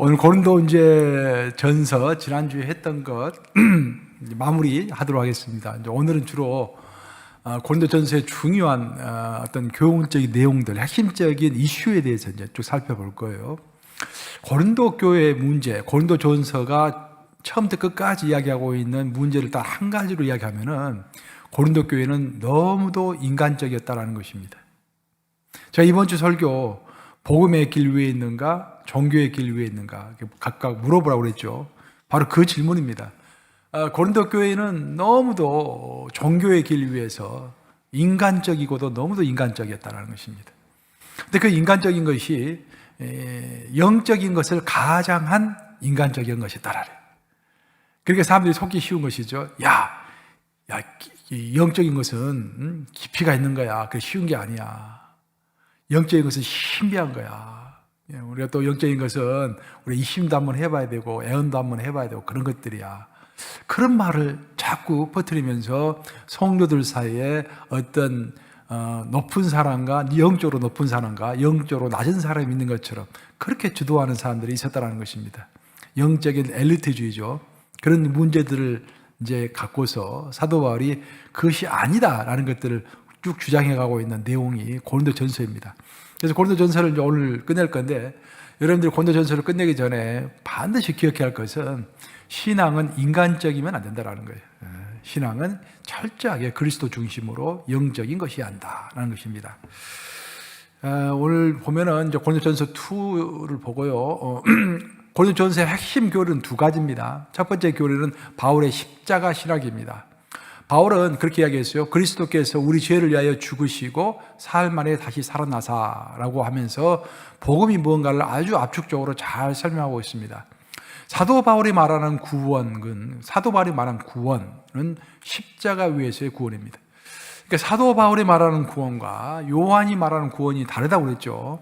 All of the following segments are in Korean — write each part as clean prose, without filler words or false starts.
오늘 고린도 이제 전서 지난주에 했던 것 마무리 하도록 하겠습니다. 이제 오늘은 주로 고린도 전서의 중요한 어떤 교훈적인 내용들, 핵심적인 이슈에 대해서 이제 쭉 살펴볼 거예요. 고린도 교회의 문제, 고린도 전서가 처음부터 끝까지 이야기하고 있는 문제를 딱 한 가지로 이야기하면은 고린도 교회는 너무도 인간적이었다라는 것입니다. 제가 이번 주 설교 복음의 길 위에 있는가, 종교의 길 위에 있는가 각각 물어보라고 그랬죠. 바로 그 질문입니다. 고린도 교회는 너무도 종교의 길 위에서 인간적이고도 너무도 인간적이었다는 것입니다. 근데 그 인간적인 것이 영적인 것을 가장한 인간적인 것이다라래. 그러니까 사람들이 속기 쉬운 것이죠. 영적인 것은 깊이가 있는 거야. 그게 쉬운 게 아니야. 영적인 것은 신비한 거야. 우리가 또 영적인 것은 우리 입심도 한번 해봐야 되고 애언도 한번 해봐야 되고 그런 것들이야. 그런 말을 자꾸 퍼뜨리면서 성도들 사이에 어떤 높은 사람과 영적으로 높은 사람과 영적으로 낮은 사람이 있는 것처럼 그렇게 주도하는 사람들이 있었다는 것입니다. 영적인 엘리트주의죠. 그런 문제들을 이제 갖고서 사도 바울이 그것이 아니다라는 것들을 쭉 주장해가고 있는 내용이 고린도 전서입니다. 그래서 고린도 전서를 이제 오늘 끝낼 건데, 여러분들이 고린도 전서를 끝내기 전에 반드시 기억해야 할 것은 신앙은 인간적이면 안 된다라는 거예요. 신앙은 철저하게 그리스도 중심으로 영적인 것이어야 한다라는 것입니다. 오늘 보면은 이제 고린도 전서 2를 보고요. 고린도 전서의 핵심 교리는 두 가지입니다. 첫 번째 교리는 바울의 십자가 신학입니다. 바울은 그렇게 이야기했어요. 그리스도께서 우리 죄를 위하여 죽으시고 사흘 만에 다시 살아나사라고 하면서 복음이 무언가를 아주 압축적으로 잘 설명하고 있습니다. 사도 바울이 말하는 구원은 십자가 위에서의 구원입니다. 그러니까 사도 바울이 말하는 구원과 요한이 말하는 구원이 다르다고 그랬죠.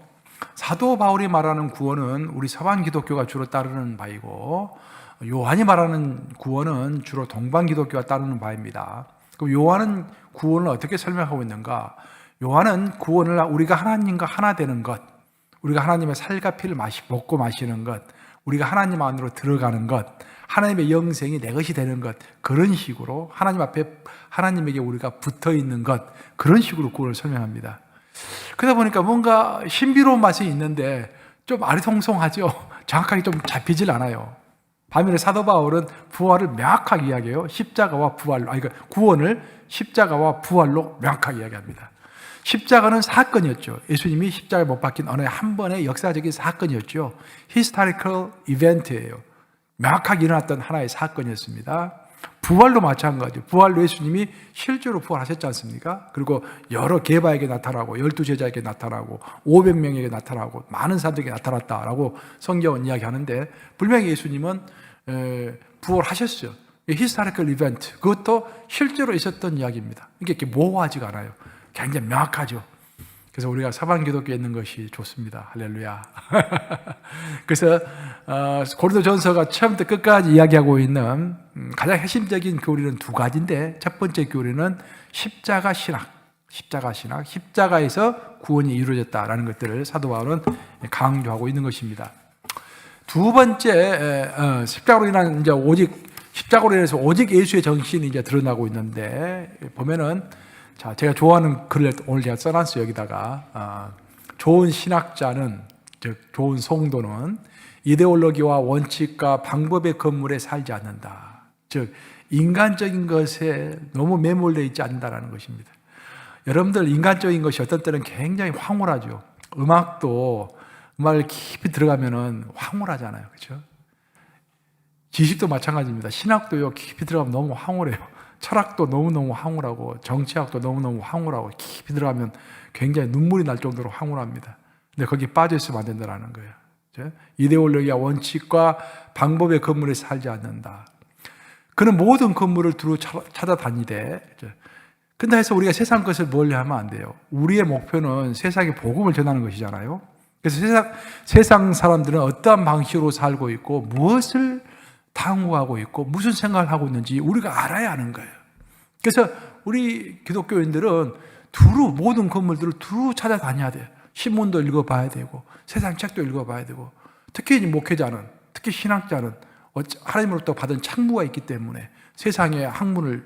사도 바울이 말하는 구원은 우리 서방 기독교가 주로 따르는 바이고, 요한이 말하는 구원은 주로 동방 기독교가 따르는 바입니다. 그럼 요한은 구원을 어떻게 설명하고 있는가? 요한은 구원을 우리가 하나님과 하나 되는 것, 우리가 하나님의 살과 피를 먹고 마시는 것, 우리가 하나님 안으로 들어가는 것, 하나님의 영생이 내 것이 되는 것, 그런 식으로 하나님 앞에 하나님에게 우리가 붙어 있는 것, 그런 식으로 구원을 설명합니다. 그러다 보니까 뭔가 신비로운 맛이 있는데 좀 아리송송하죠. 정확하게 좀 잡히질 않아요. 반면에 사도 바울은 부활을 명확하게 이야기해요. 십자가와 부활로, 그러니까 구원을 십자가와 부활로 명확하게 이야기합니다. 십자가는 사건이었죠. 예수님이 십자가에 못 박힌 어느 한 번의 역사적인 사건이었죠. historical event예요. 명확하게 일어났던 하나의 사건이었습니다. 부활도 마찬가지죠. 부활로 예수님이 실제로 부활하셨지 않습니까? 그리고 여러 계바에게 나타나고 12제자에게 나타나고 500명에게 나타나고 많은 사람들에게 나타났다라고 성경은 이야기하는데, 분명히 예수님은 부활하셨어요. 히스토리컬 이벤트, 그것도 실제로 있었던 이야기입니다. 이게 이렇게 모호하지가 않아요. 굉장히 명확하죠. 그래서 우리가 서방 기독교에 있는 것이 좋습니다. 할렐루야. 그래서 고린도 전서가 처음부터 끝까지 이야기하고 있는 가장 핵심적인 교리는 두 가지인데, 첫 번째 교리는 십자가 신학, 십자가에서 구원이 이루어졌다라는 것들을 사도 바울은 강조하고 있는 것입니다. 두 번째, 십자가로 인한 십자가로 인해서 오직 예수의 정신이 이제 드러나고 있는데, 보면은 자, 제가 좋아하는 글을 오늘 제가 써놨어요. 여기다가 좋은 신학자는, 즉 좋은 성도는 이데올로기와 원칙과 방법의 건물에 살지 않는다. 즉 인간적인 것에 너무 매몰되어 있지 않는다는 것입니다. 여러분들, 인간적인 것이 어떤 때는 굉장히 황홀하죠. 음악을 깊이 들어가면은 황홀하잖아요. 그렇죠? 지식도 마찬가지입니다. 신학도요, 깊이 들어가면 너무 황홀해요. 철학도 너무너무 황홀하고 정치학도 너무너무 황홀하고 깊이 들어가면 굉장히 눈물이 날 정도로 황홀합니다. 근데 거기 빠져 있으면 안 된다는 거예요. 이데올로기와 원칙과 방법의 건물에 살지 않는다. 그는 모든 건물을 두루 찾아다니되, 근데 해서 우리가 세상 것을 멀리 하면 안 돼요. 우리의 목표는 세상에 복음을 전하는 것이잖아요. 그래서 세상 사람들은 어떠한 방식으로 살고 있고 무엇을 탐구하고 있고 무슨 생각을 하고 있는지 우리가 알아야 하는 거예요. 그래서 우리 기독교인들은 모든 건물들을 두루 찾아다녀야 돼요. 신문도 읽어봐야 되고 세상 책도 읽어봐야 되고 특히 목회자는, 특히 신학자는 하나님으로부터 받은 창무가 있기 때문에 세상의 학문을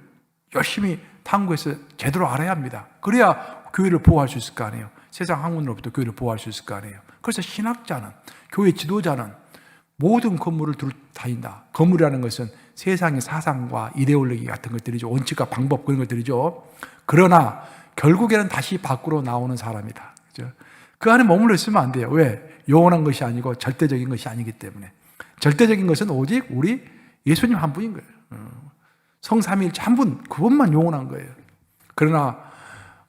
열심히 탐구해서 제대로 알아야 합니다. 그래야 교회를 보호할 수 있을 거 아니에요. 세상 학문으로부터 교회를 보호할 수 있을 거 아니에요. 그래서 신학자는, 교회 지도자는 모든 건물을 다닌다. 건물이라는 것은 세상의 사상과 이데올로기 같은 것들이죠. 원칙과 방법 그런 것들이죠. 그러나 결국에는 다시 밖으로 나오는 사람이다. 그죠? 그 안에 머물러 있으면 안 돼요. 왜? 영원한 것이 아니고 절대적인 것이 아니기 때문에. 절대적인 것은 오직 우리 예수님 한 분인 거예요. 성삼위일체 한 분, 그분만 영원한 거예요. 그러나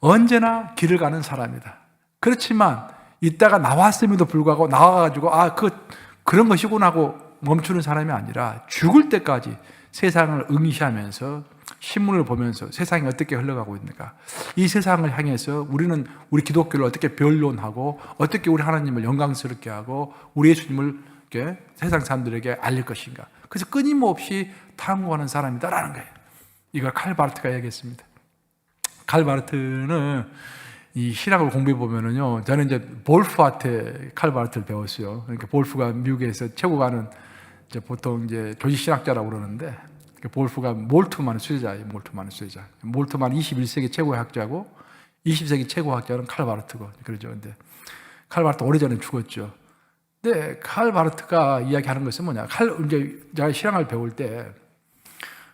언제나 길을 가는 사람이다. 그렇지만 이따가 나왔음에도 불구하고 나와가지고 그런 것이구나 하고 멈추는 사람이 아니라 죽을 때까지 세상을 응시하면서 신문을 보면서 세상이 어떻게 흘러가고 있는가, 이 세상을 향해서 우리는 우리 기독교를 어떻게 변론하고 어떻게 우리 하나님을 영광스럽게 하고 우리 예수님을 이렇게 세상 사람들에게 알릴 것인가. 그래서 끊임없이 탐구하는 사람이다라는 거예요. 이걸 칼 바르트가 얘기했습니다. 칼 바르트는 이 신학을 공부해 보면은요, 저는 이제 볼프한테 칼 바르트를 배웠어요. 그러니까 볼프가 미국에서 최고 가는 이제 보통 이제 교지 신학자라고 그러는데, 볼프가 몰트만의 수제자예요. 몰트만의 수제자. 몰트만 21세기 최고의 학자고 20세기 최고 학자는 칼 바르트고 그러죠. 근데 칼 바르트 오래전에 죽었죠. 근데 칼 바르트가 이야기하는 것은 뭐냐? 이제 제가 신학을 배울 때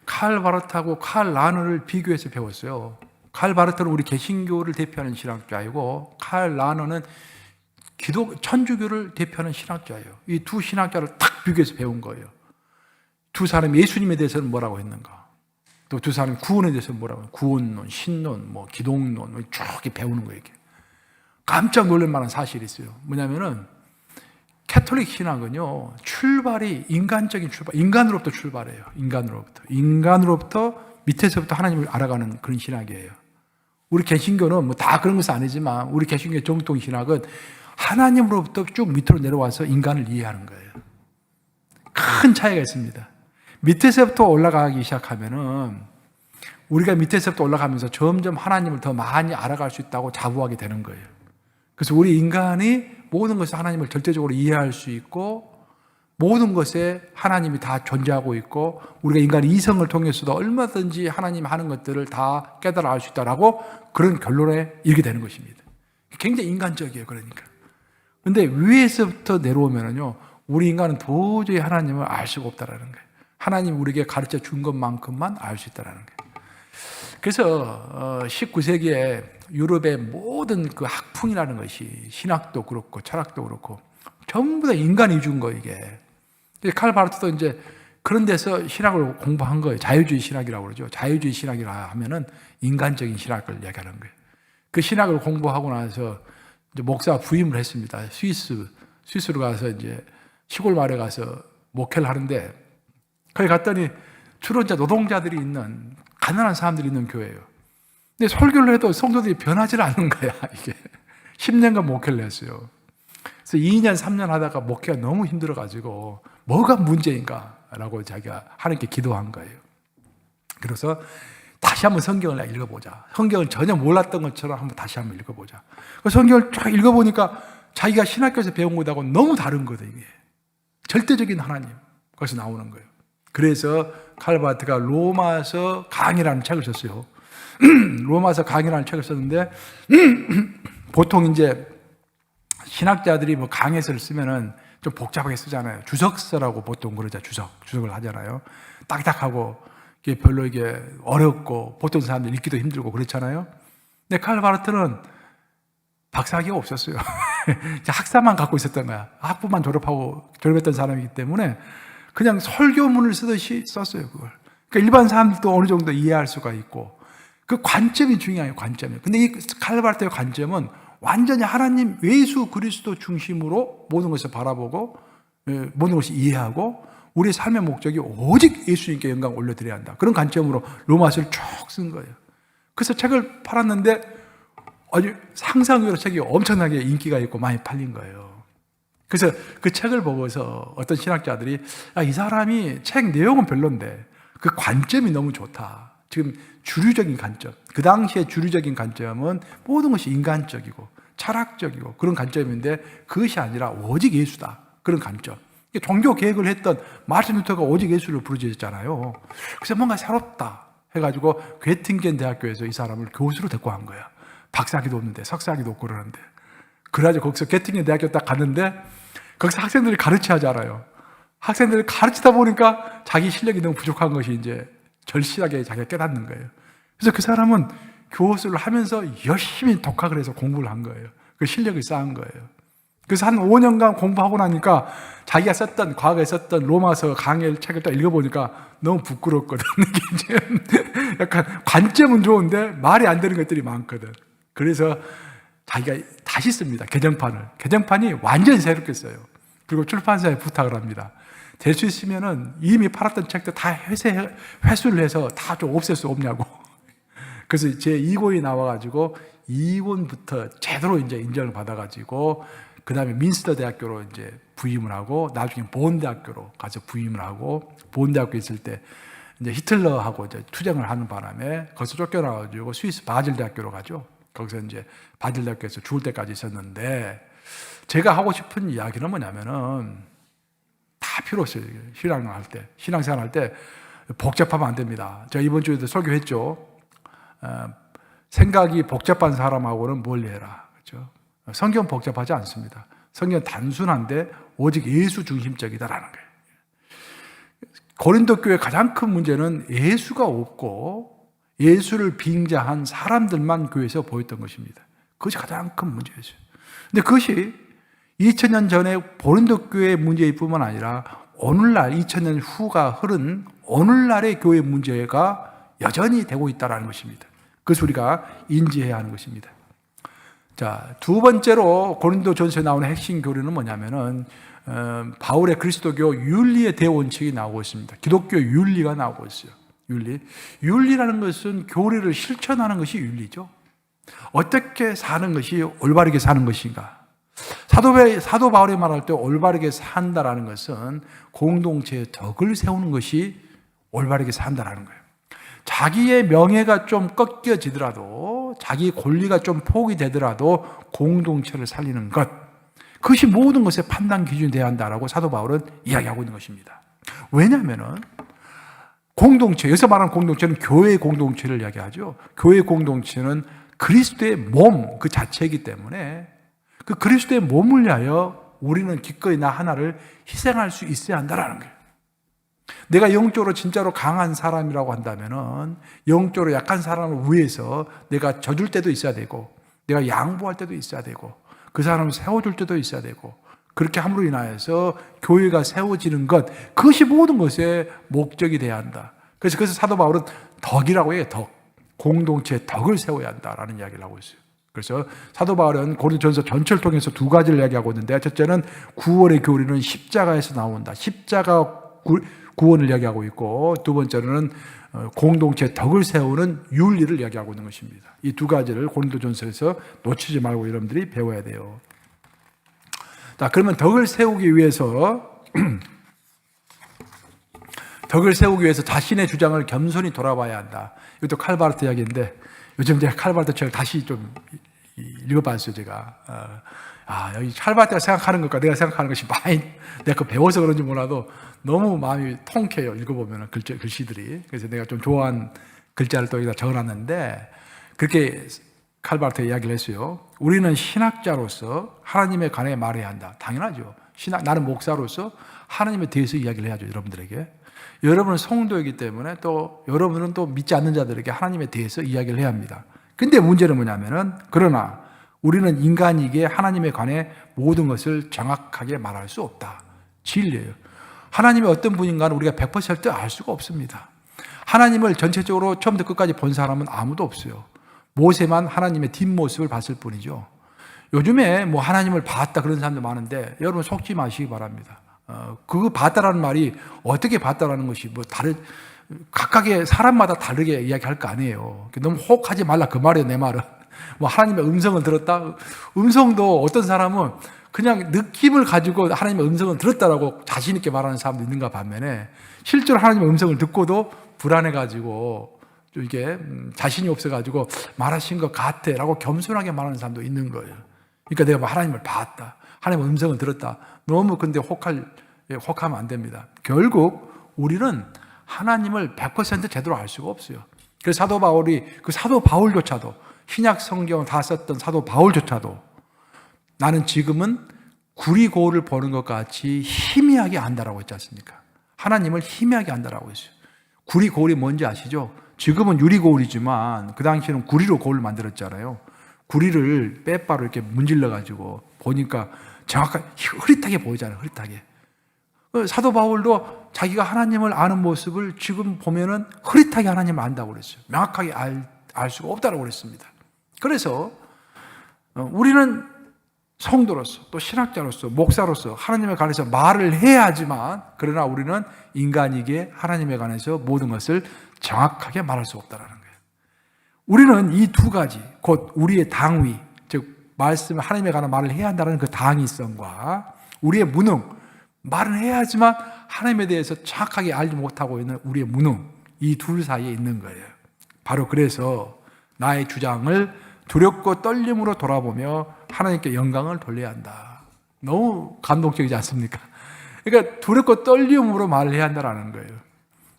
칼 바르트하고 칼 라너를 비교해서 배웠어요. 칼 바르트는 우리 개신교를 대표하는 신학자이고 칼 라너는 천주교를 대표하는 신학자예요. 이 두 신학자를 딱 비교해서 배운 거예요. 두 사람이 예수님에 대해서는 뭐라고 했는가? 또 두 사람이 구원에 대해서는 뭐라고 했는가? 구원론, 신론, 기독론 쭉 배우는 거예요. 이게. 깜짝 놀랄 만한 사실이 있어요. 뭐냐면은 캐톨릭 신학은요, 출발이 인간적인 출발, 인간으로부터 출발해요. 인간으로부터 밑에서부터 하나님을 알아가는 그런 신학이에요. 우리 개신교는 다 그런 것은 아니지만 우리 개신교의 정통 신학은 하나님으로부터 쭉 밑으로 내려와서 인간을 이해하는 거예요. 큰 차이가 있습니다. 밑에서부터 올라가기 시작하면은 우리가 밑에서부터 올라가면서 점점 하나님을 더 많이 알아갈 수 있다고 자부하게 되는 거예요. 그래서 우리 인간이 모든 것을 하나님을 절대적으로 이해할 수 있고 모든 것에 하나님이 다 존재하고 있고 우리가 인간의 이성을 통해서도 얼마든지 하나님 하는 것들을 다 깨달아 알 수 있다라고 그런 결론에 이르게 되는 것입니다. 굉장히 인간적이에요. 그러니까. 근데 위에서부터 내려오면은요, 우리 인간은 도저히 하나님을 알 수가 없다라는 거예요. 하나님 우리에게 가르쳐 준 것만큼만 알 수 있다라는 거예요. 그래서 19세기에 유럽의 모든 그 학풍이라는 것이 신학도 그렇고 철학도 그렇고 전부 다 인간이 준 거예요, 이게. 칼 바르트도 이제 그런 데서 신학을 공부한 거예요. 자유주의 신학이라고 그러죠. 자유주의 신학이라 하면은 인간적인 신학을 얘기하는 거예요. 그 신학을 공부하고 나서 이제 목사 부임을 했습니다. 스위스로 가서 이제 시골 마을에 가서 목회를 하는데 거기 갔더니 주로 이제 노동자들이 있는 가난한 사람들이 있는 교회예요. 근데 설교를 해도 성도들이 변하지 않는 거야, 이게. 10년간 목회를 했어요. 그래서 2년, 3년 하다가 목회가 너무 힘들어가지고 뭐가 문제인가라고 자기가 하나님께 기도한 거예요. 그래서 다시 한번 성경을 읽어보자. 성경을 전혀 몰랐던 것처럼 한번 다시 한번 읽어보자. 그 성경을 쫙 읽어보니까 자기가 신학교에서 배운 것하고 너무 다른 거다, 이게. 절대적인 하나님. 거기서 나오는 거예요. 그래서 칼 바르트가 로마서 강의라는 책을 썼어요. 로마서 강의라는 책을 썼는데 보통 이제 신학자들이 강해서를 쓰면은 좀 복잡하게 쓰잖아요. 주석서라고 보통 그러죠. 주석을 하잖아요. 딱딱하고 이게 별로 이게 어렵고 보통 사람들 읽기도 힘들고 그렇잖아요. 근데 칼 바르트는 박사학위가 없었어요. 학사만 갖고 있었던 거야. 학부만 졸업했던 사람이기 때문에 그냥 설교문을 쓰듯이 썼어요, 그걸. 그러니까 일반 사람들도 어느 정도 이해할 수가 있고 그 관점이 중요해요, 관점이. 근데 이 칼 바르트의 관점은 완전히 하나님 예수 그리스도 중심으로 모든 것을 바라보고 모든 것을 이해하고 우리의 삶의 목적이 오직 예수님께 영광을 올려드려야 한다. 그런 관점으로 로마서를 쭉 쓴 거예요. 그래서 책을 팔았는데 아주 상상외로 책이 엄청나게 인기가 있고 많이 팔린 거예요. 그래서 그 책을 보고서 어떤 신학자들이 이 사람이 책 내용은 별론데 그 관점이 너무 좋다. 지금 주류적인 관점, 그 당시에 주류적인 관점은 모든 것이 인간적이고 철학적이고 그런 관점인데 그것이 아니라 오직 예수다. 그런 관점. 종교 개혁을 했던 마르틴 루터가 오직 예수를 부르짖었잖아요. 그래서 뭔가 새롭다 해가지고 괴팅겐 대학교에서 이 사람을 교수로 데리고 간 거야. 박사학위도 없는데, 석사학위도 없고 그러는데. 그래가지고 거기서 괴팅겐 대학교 딱 갔는데 거기서 학생들이 가르쳐야 하잖아요. 학생들을 가르치다 보니까 자기 실력이 너무 부족한 것이 이제 절실하게 자기가 깨닫는 거예요. 그래서 그 사람은 교수를 하면서 열심히 독학을 해서 공부를 한 거예요. 그 실력을 쌓은 거예요. 그래서 한 5년간 공부하고 나니까 자기가 썼던, 과거에 썼던 로마서 강의 책을 딱 읽어보니까 너무 부끄럽거든. 이게 약간 관점은 좋은데 말이 안 되는 것들이 많거든. 그래서 자기가 다시 씁니다. 개정판을. 개정판이 완전히 새롭게 써요. 그리고 출판사에 부탁을 합니다. 될 수 있으면은 이미 팔았던 책도 다 회수를 해서 다 좀 없앨 수 없냐고. 그래서 제 2권이 나와가지고 2권부터 제대로 이제 인정을 받아가지고 그 다음에 민스터 대학교로 이제 부임을 하고 나중에 본 대학교로 가서 부임을 하고 본 대학교 있을 때 이제 히틀러하고 이제 투쟁을 하는 바람에 거기서 쫓겨나가지고 스위스 바질 대학교로 가죠. 거기서 이제 바질 대학교에서 죽을 때까지 있었는데 제가 하고 싶은 이야기는 뭐냐면은 다 필요 없어요. 신앙생활 할 때 복잡하면 안 됩니다. 제가 이번 주에도 설교했죠. 생각이 복잡한 사람하고는 멀리해라. 그렇죠? 성경 복잡하지 않습니다. 성경 단순한데 오직 예수 중심적이다라는 거예요. 고린도 교회의 가장 큰 문제는 예수가 없고 예수를 빙자한 사람들만 교회에서 보였던 것입니다. 그것이 가장 큰 문제였어요. 근데 그것이 2000년 전에 고린도 교회의 문제일 뿐만 아니라 오늘날 2000년 후가 흐른 오늘날의 교회 문제가 여전히 되고 있다는 것입니다. 그것을 우리가 인지해야 하는 것입니다. 자, 두 번째로 고린도전서에 나오는 핵심 교리는 뭐냐면은 바울의 그리스도교 윤리의 대원칙이 나오고 있습니다. 기독교 윤리가 나오고 있어요. 윤리라는 것은 교리를 실천하는 것이 윤리죠. 어떻게 사는 것이 올바르게 사는 것인가? 사도 바울이 말할 때 올바르게 산다라는 것은 공동체의 덕을 세우는 것이 올바르게 산다라는 거예요. 자기의 명예가 좀 꺾여지더라도 자기 권리가 좀 포기되더라도 공동체를 살리는 것, 그것이 모든 것의 판단 기준이 되어야 한다라고 사도 바울은 이야기하고 있는 것입니다. 왜냐하면 공동체, 여기서 말하는 공동체는 교회의 공동체를 이야기하죠. 교회의 공동체는 그리스도의 몸 그 자체이기 때문에 그 그리스도의 몸을 위하여 우리는 기꺼이 나 하나를 희생할 수 있어야 한다라는 거예요. 내가 영적으로 진짜로 강한 사람이라고 한다면은 영적으로 약한 사람을 위해서 내가 져줄 때도 있어야 되고 내가 양보할 때도 있어야 되고 그 사람을 세워줄 때도 있어야 되고 그렇게 함으로 인하여서 교회가 세워지는 것, 그것이 모든 것의 목적이 돼야 한다. 그래서 사도 바울은 덕이라고 해요. 덕. 공동체의 덕을 세워야 한다라는 이야기를 하고 있어요. 그래서 사도 바울은 고린도전서 전체를 통해서 두 가지를 이야기하고 있는데, 첫째는 구원의 교리는 십자가에서 나온다. 십자가 구원을 이야기하고 있고, 두 번째로는 공동체의 덕을 세우는 윤리를 이야기하고 있는 것입니다. 이 두 가지를 고린도전서에서 놓치지 말고 여러분들이 배워야 돼요. 자, 그러면 덕을 세우기 위해서 자신의 주장을 겸손히 돌아봐야 한다. 이것도 칼바르트 이야기인데, 요즘 제가 칼바르트 책을 다시 좀 읽어봤어요, 제가. 여기 칼바르트가 생각하는 것과 내가 생각하는 것이 많이, 내가 그거 배워서 그런지 몰라도 너무 마음이 통쾌해요, 읽어보면 글씨들이. 그래서 내가 좀 좋아하는 글자를 또 여기다 적어놨는데, 그렇게 칼바르트가 이야기를 했어요. 우리는 신학자로서 하나님에 관해 말해야 한다. 당연하죠. 나는 목사로서 하나님에 대해서 이야기를 해야죠, 여러분들에게. 여러분은 성도이기 때문에 또 여러분은 또 믿지 않는 자들에게 하나님에 대해서 이야기를 해야 합니다. 근데 문제는 뭐냐면은, 그러나 우리는 인간이기에 하나님에 관해 모든 것을 정확하게 말할 수 없다. 진리예요. 하나님이 어떤 분인가는 우리가 100% 알 수가 없습니다. 하나님을 전체적으로 처음부터 끝까지 본 사람은 아무도 없어요. 모세만 하나님의 뒷모습을 봤을 뿐이죠. 요즘에 뭐 하나님을 봤다 그런 사람도 많은데 여러분 속지 마시기 바랍니다. 그거 봤다라는 말이 어떻게 봤다라는 것이 뭐 각각의 사람마다 다르게 이야기할 거 아니에요. 너무 혹하지 말라 그 말이에요, 내 말은. 뭐 하나님의 음성을 들었다. 음성도 어떤 사람은 그냥 느낌을 가지고 하나님의 음성을 들었다라고 자신 있게 말하는 사람도 있는가 반면에 실제로 하나님의 음성을 듣고도 불안해가지고 좀 이게 자신이 없어가지고 말하신 것 같아라고 겸손하게 말하는 사람도 있는 거예요. 그러니까 내가 하나님을 봤다. 하나님의 음성을 들었다. 너무 근데 혹하면 안 됩니다. 결국 우리는 하나님을 100% 제대로 알 수가 없어요. 그래서 사도 바울이, 그 사도 바울조차도, 신약 성경을 다 썼던 사도 바울조차도 나는 지금은 구리고울을 보는 것 같이 희미하게 안다라고 했지 않습니까? 하나님을 희미하게 안다라고 했어요. 구리고울이 뭔지 아시죠? 지금은 유리고울이지만 그 당시에는 구리로 고울을 만들었잖아요. 구리를 빼바로 이렇게 문질러가지고 보니까 정확하게 흐릿하게 보이잖아요. 흐릿하게. 사도 바울도 자기가 하나님을 아는 모습을 지금 보면은 흐릿하게 하나님을 안다고 그랬어요. 명확하게 알 수가 없다고 그랬습니다. 그래서 우리는 성도로서 또 신학자로서 목사로서 하나님에 관해서 말을 해야 하지만 그러나 우리는 인간에게 하나님에 관해서 모든 것을 정확하게 말할 수 없다는 거예요. 우리는 이 두 가지, 곧 우리의 당위, 즉 말씀 하나님에 관한 말을 해야 한다는 그 당위성과 우리의 무능, 말은 해야 하지만 하나님에 대해서 정확하게 알지 못하고 있는 우리의 무능, 이 둘 사이에 있는 거예요. 바로 그래서 나의 주장을 두렵고 떨림으로 돌아보며 하나님께 영광을 돌려야 한다. 너무 감동적이지 않습니까? 그러니까 두렵고 떨림으로 말을 해야 한다는 거예요.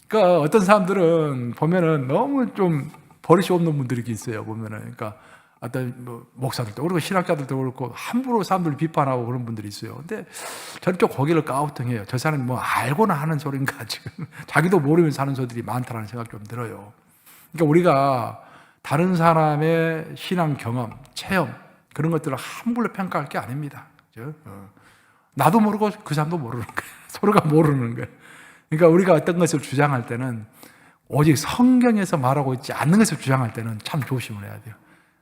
그러니까 어떤 사람들은 보면은 너무 좀 버릇이 없는 분들이 있어요. 보면은 그러니까 어떤 목사들도 그렇고 신학자들도 그렇고 함부로 사람들을 비판하고 그런 분들이 있어요. 근데 저는 좀 고개를 까우뚱해요. 저 사람이 뭐 알고나 하는 소린가 지금 자기도 모르면서 하는 소리들이 많다는 생각 좀 들어요. 그러니까 우리가 다른 사람의 신앙 경험, 체험 그런 것들을 함부로 평가할 게 아닙니다. 그렇죠? 나도 모르고 그 사람도 모르는 거예요. 서로가 모르는 거예요. 그러니까 우리가 어떤 것을 주장할 때는 오직 성경에서 말하고 있지 않는 것을 주장할 때는 참 조심을 해야 돼요.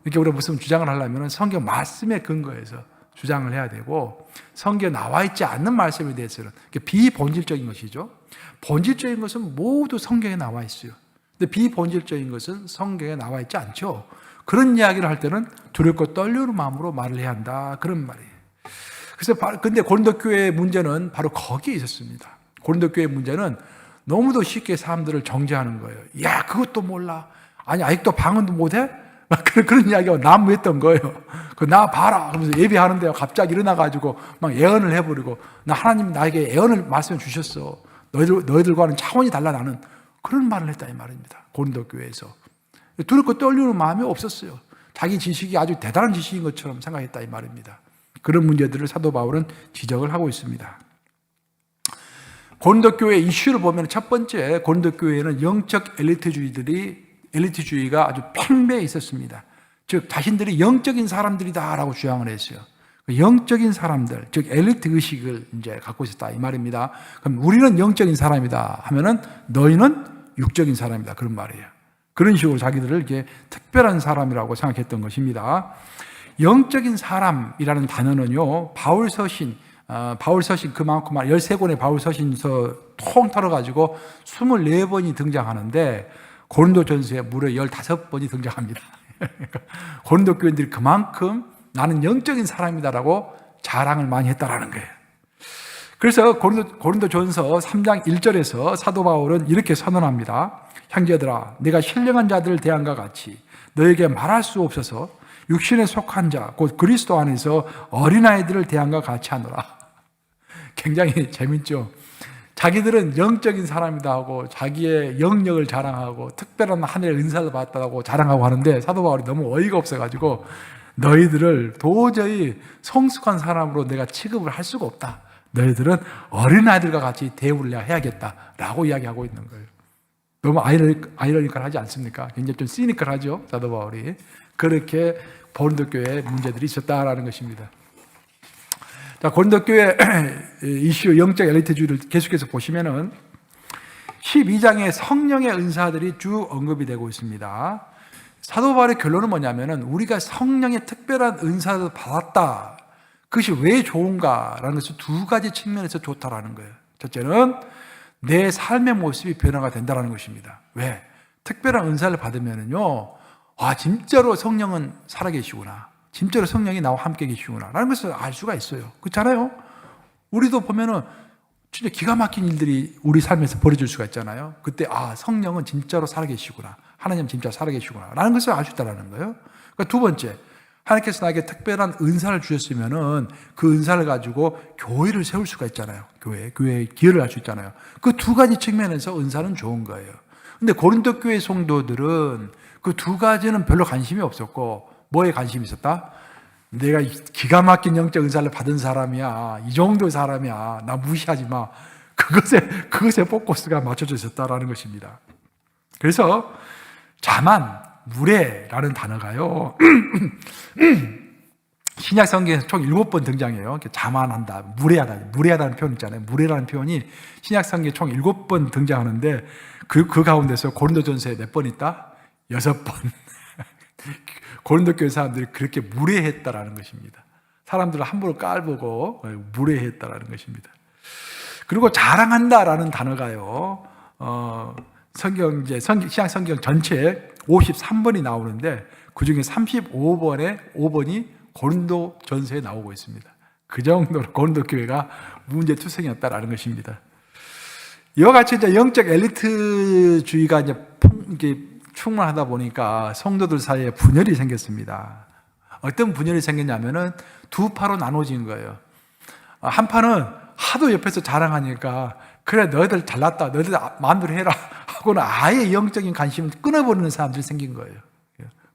이렇게 우리가 무슨 주장을 하려면 성경 말씀에 근거해서 주장을 해야 되고 성경에 나와 있지 않는 말씀에 대해서는 비본질적인 것이죠. 본질적인 것은 모두 성경에 나와 있어요. 근데 비본질적인 것은 성경에 나와 있지 않죠. 그런 이야기를 할 때는 두렵고 떨리는 마음으로 말을 해야 한다. 그런 말이에요. 그래서 근데 고린도 교회의 문제는 바로 거기에 있었습니다. 고린도 교회의 문제는 너무도 쉽게 사람들을 정죄하는 거예요. 야, 그것도 몰라. 아니, 아직도 방언도 못해? 막 그런 이야기가 난무했던 거예요. 나 봐라. 그러면서 예배하는데요. 갑자기 일어나가지고 막 예언을 해버리고, 나 하나님 나에게 예언을 말씀해 주셨어. 너희들과는 차원이 달라 나는. 그런 말을 했다 이 말입니다. 고린도 교회에서. 두렵고 떨리는 마음이 없었어요. 자기 지식이 아주 대단한 지식인 것처럼 생각했다 이 말입니다. 그런 문제들을 사도 바울은 지적을 하고 있습니다. 고린도 교회 이슈를 보면 첫 번째, 고린도 교회에는 영적 엘리트주의가 아주 팽배해 있었습니다. 즉 자신들이 영적인 사람들이다라고 주장을 했어요. 영적인 사람들, 즉 엘리트 의식을 이제 갖고 있었다 이 말입니다. 그럼 우리는 영적인 사람이다 하면은 너희는 육적인 사람이다 그런 말이에요. 그런 식으로 자기들을 이렇게 특별한 사람이라고 생각했던 것입니다. 영적인 사람이라는 단어는요, 바울서신 그만큼 13권의 바울서신서 통 털어가지고 24번이 등장하는데 고린도전서에 무려 15번이 등장합니다. 고린도 교인들이 그만큼 나는 영적인 사람이다라고 자랑을 많이 했다라는 거예요. 그래서 고린도전서 3장 1절에서 사도 바울은 이렇게 선언합니다. 형제들아, 내가 신령한 자들을 대함과 같이 너에게 말할 수 없어서 육신에 속한 자, 곧 그리스도 안에서 어린아이들을 대함과 같이 하노라. 굉장히 재밌죠. 자기들은 영적인 사람이다 하고 자기의 영역을 자랑하고 특별한 하늘의 은사를 받았다고 자랑하고 하는데 사도 바울이 너무 어이가 없어가지고 너희들을 도저히 성숙한 사람으로 내가 취급을 할 수가 없다. 너희들은 어린아이들과 같이 대우를 해야겠다라고 이야기하고 있는 거예요. 너무 아이러니컬하지 않습니까? 굉장히 좀 시니컬하죠, 사도 바울이. 그렇게 고린도 교회에 문제들이 있었다라는 것입니다. 자, 고린도 교회 이슈 영적 엘리트주의를 계속해서 보시면은 12장에 성령의 은사들이 쭉 언급이 되고 있습니다. 사도 바울의 결론은 뭐냐면은 우리가 성령의 특별한 은사를 받았다. 그것이 왜 좋은가라는 것을 두 가지 측면에서 좋다라는 거예요. 첫째는 내 삶의 모습이 변화가 된다는 것입니다. 왜? 특별한 은사를 받으면은요, 진짜로 성령은 살아계시구나. 진짜로 성령이 나와 함께 계시구나 라는 것을 알 수가 있어요. 그렇잖아요? 우리도 보면은 진짜 기가 막힌 일들이 우리 삶에서 벌어질 수가 있잖아요. 그때 성령은 진짜로 살아계시구나. 하나님 진짜 살아계시구나 라는 것을 알 수 있다는 거예요. 그러니까 두 번째, 하나님께서 나에게 특별한 은사를 주셨으면은 그 은사를 가지고 교회를 세울 수가 있잖아요. 교회에 기여를 할 수 있잖아요. 그 두 가지 측면에서 은사는 좋은 거예요. 근데 고린도 교회 성도들은 그 두 가지는 별로 관심이 없었고, 뭐에 관심이 있었다? 내가 기가 막힌 영적 은사를 받은 사람이야. 이 정도 사람이야. 나 무시하지 마. 그것에 포커스가 맞춰져 있었다라는 것입니다. 그래서 자만, 무례라는 단어가요. 신약 성경에서 총 7번 등장해요. 자만한다, 무례하다는 표현 있잖아요. 무례라는 표현이 신약 성경에 총 7번 등장하는데 그 가운데서 고린도전서에 몇 번 있다? 6번. 고린도 교회 사람들이 그렇게 무례했다라는 것입니다. 사람들을 함부로 깔보고 무례했다라는 것입니다. 그리고 자랑한다라는 단어가요. 신약 성경 전체에 53번이 나오는데 그 중에 5번이 고린도 전서에 나오고 있습니다. 그 정도로 고린도 교회가 문제투성이었다라는 것입니다. 이와 같이 이제 영적 엘리트주의가 이제 충만하다 보니까 성도들 사이에 분열이 생겼습니다. 어떤 분열이 생겼냐면은 두 파로 나눠진 거예요. 한 파는 하도 옆에서 자랑하니까 그래 너희들 잘났다, 너희들 마음대로 해라 하고는 아예 영적인 관심을 끊어버리는 사람들이 생긴 거예요.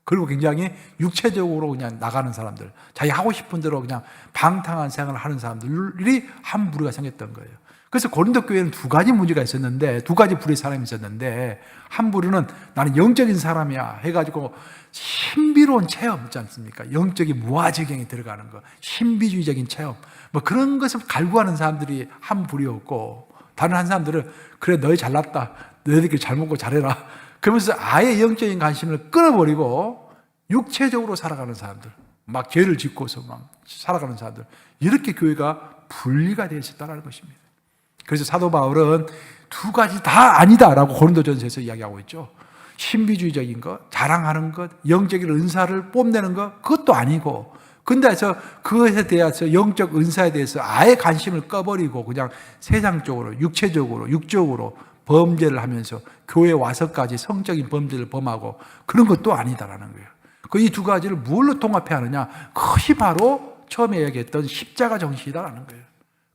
그리고 굉장히 육체적으로 그냥 나가는 사람들, 자기 하고 싶은 대로 그냥 방탕한 생활을 하는 사람들이 한 무리가 생겼던 거예요. 그래서 고린도 교회는 두 가지 문제가 있었는데, 두 가지 부류의 사람이 있었는데, 한 부류는 나는 영적인 사람이야 해가지고 신비로운 체험 있지 않습니까? 영적인 무아지경에 들어가는 거, 신비주의적인 체험, 뭐 그런 것을 갈구하는 사람들이 한 부류였고, 다른 한 사람들은 그래 너희 잘났다, 너희들끼리 잘 먹고 잘해라 그러면서 아예 영적인 관심을 끊어버리고 육체적으로 살아가는 사람들, 막 죄를 짓고서 막 살아가는 사람들, 이렇게 교회가 분리가 되어 있었다는 것입니다. 그래서 사도 바울은 두 가지 다 아니다라고 고린도전서에서 이야기하고 있죠. 신비주의적인 것, 자랑하는 것, 영적인 은사를 뽐내는 것, 그것도 아니고, 근데 그것에 대해서 영적 은사에 대해서 아예 관심을 꺼버리고 그냥 세상적으로, 육적으로 범죄를 하면서 교회에 와서까지 성적인 범죄를 범하고 그런 것도 아니다라는 거예요. 그 이 두 가지를 뭘로 통합해야 하느냐? 그것이 바로 처음에 얘기했던 십자가 정신이다라는 거예요.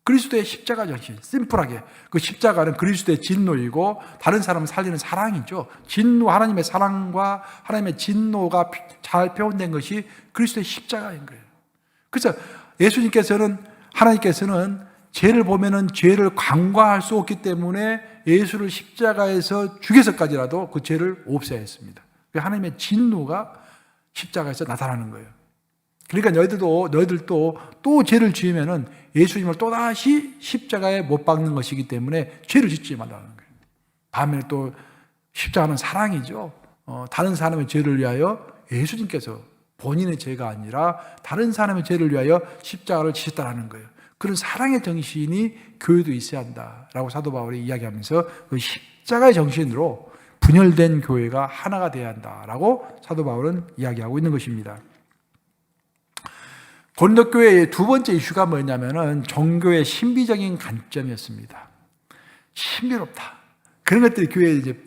그리스도의 십자가 정신, 심플하게 그 십자가는 그리스도의 진노이고 다른 사람을 살리는 사랑이죠. 진노, 하나님의 사랑과 하나님의 진노가 잘 표현된 것이 그리스도의 십자가인 거예요. 그래서 하나님께서는 죄를 보면은 죄를 간과할 수 없기 때문에 예수를 십자가에서 죽여서까지라도 그 죄를 없애야 했습니다. 하나님의 진노가 십자가에서 나타나는 거예요. 그러니까 너희들도 또 죄를 지으면은 예수님을 또다시 십자가에 못 박는 것이기 때문에 죄를 짓지 말라는 거예요. 반면에 또 십자가는 사랑이죠. 다른 사람의 죄를 위하여 예수님께서 본인의 죄가 아니라 다른 사람의 죄를 위하여 십자가를 지셨다는 거예요. 그런 사랑의 정신이 교회도 있어야 한다라고 사도 바울이 이야기하면서 그 십자가의 정신으로 분열된 교회가 하나가 되어야 한다라고 사도 바울은 이야기하고 있는 것입니다. 고린도 교회의 두 번째 이슈가 뭐냐면은 종교의 신비적인 관점이었습니다. 신비롭다. 그런 것들이 교회에 이제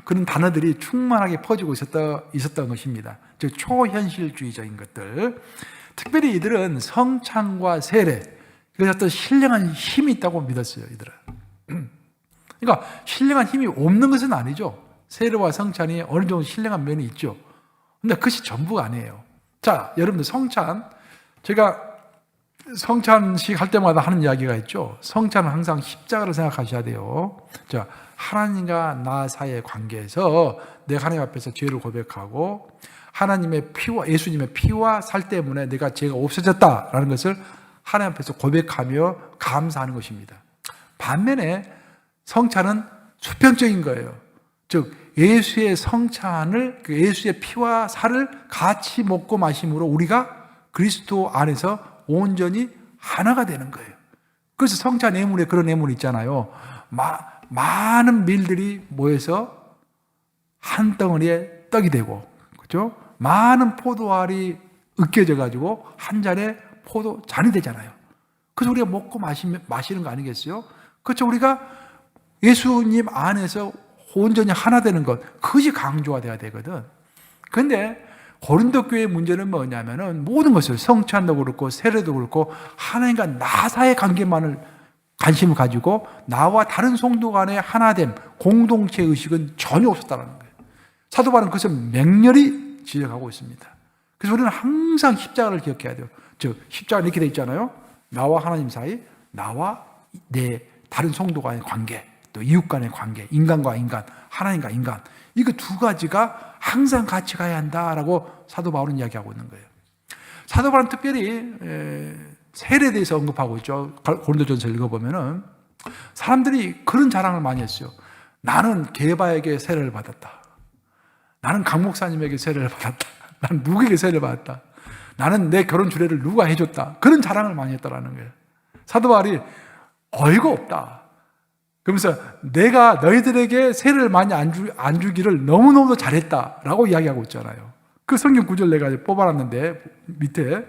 그런 단어들이 충만하게 퍼지고 있었던 것입니다. 즉 초현실주의적인 것들. 특별히 이들은 성찬과 세례, 그래서 어떤 신령한 힘이 있다고 믿었어요. 이들은. 그러니까 신령한 힘이 없는 것은 아니죠. 세례와 성찬이 어느 정도 신령한 면이 있죠. 근데 그것이 전부가 아니에요. 자, 여러분들 제가 성찬식 할 때마다 하는 이야기가 있죠. 성찬은 항상 십자가를 생각하셔야 돼요. 자, 하나님과 나 사이의 관계에서 내가 하나님 앞에서 죄를 고백하고 하나님의 피와 예수님의 피와 살 때문에 내가 죄가 없어졌다라는 것을 하나님 앞에서 고백하며 감사하는 것입니다. 반면에 성찬은 수평적인 거예요. 즉 예수의 성찬을, 예수의 피와 살을 같이 먹고 마심으로 우리가 그리스도 안에서 온전히 하나가 되는 거예요. 그래서 성찬 예물에 그런 예물 있잖아요. 많은 밀들이 모여서 한 덩어리에 떡이 되고, 그렇죠? 많은 포도알이 으깨져 가지고 한 잔에 포도 잔이 되잖아요. 그래서 우리가 먹고 마시는 거 아니겠어요? 그렇죠? 우리가 예수님 안에서 온전히 하나 되는 것, 그것이 강조가 돼야 되거든. 그런데 고린도 교회의 문제는 뭐냐면은 모든 것을 성찬도 그렇고 세례도 그렇고 하나님과 나 사이의 관계만을 관심을 가지고 나와 다른 성도 간의 하나됨, 공동체 의식은 전혀 없었다는 거예요. 사도 바울은 그것을 맹렬히 지적하고 있습니다. 그래서 우리는 항상 십자가를 기억해야 돼요. 즉 십자가 이렇게 돼 있잖아요. 나와 하나님 사이, 나와 내 다른 성도 간의 관계, 또 이웃 간의 관계, 인간과 인간, 하나님과 인간, 이거 두 가지가 항상 같이 가야 한다라고 사도 바울은 이야기하고 있는 거예요. 사도 바울은 특별히 세례에 대해서 언급하고 있죠. 고린도전서 읽어보면은 사람들이 그런 자랑을 많이 했어요. 나는 게바에게 세례를 받았다. 나는 강 목사님에게 세례를 받았다. 나는 누구에게 세례를 받았다. 나는 내 결혼 주례를 누가 해줬다. 그런 자랑을 많이 했다라는 거예요. 사도 바울이 어이가 없다. 그러면서 내가 너희들에게 세례를 많이 안 주기를 너무너무 잘했다라고 이야기하고 있잖아요. 그 성경 구절 내가 뽑아놨는데 밑에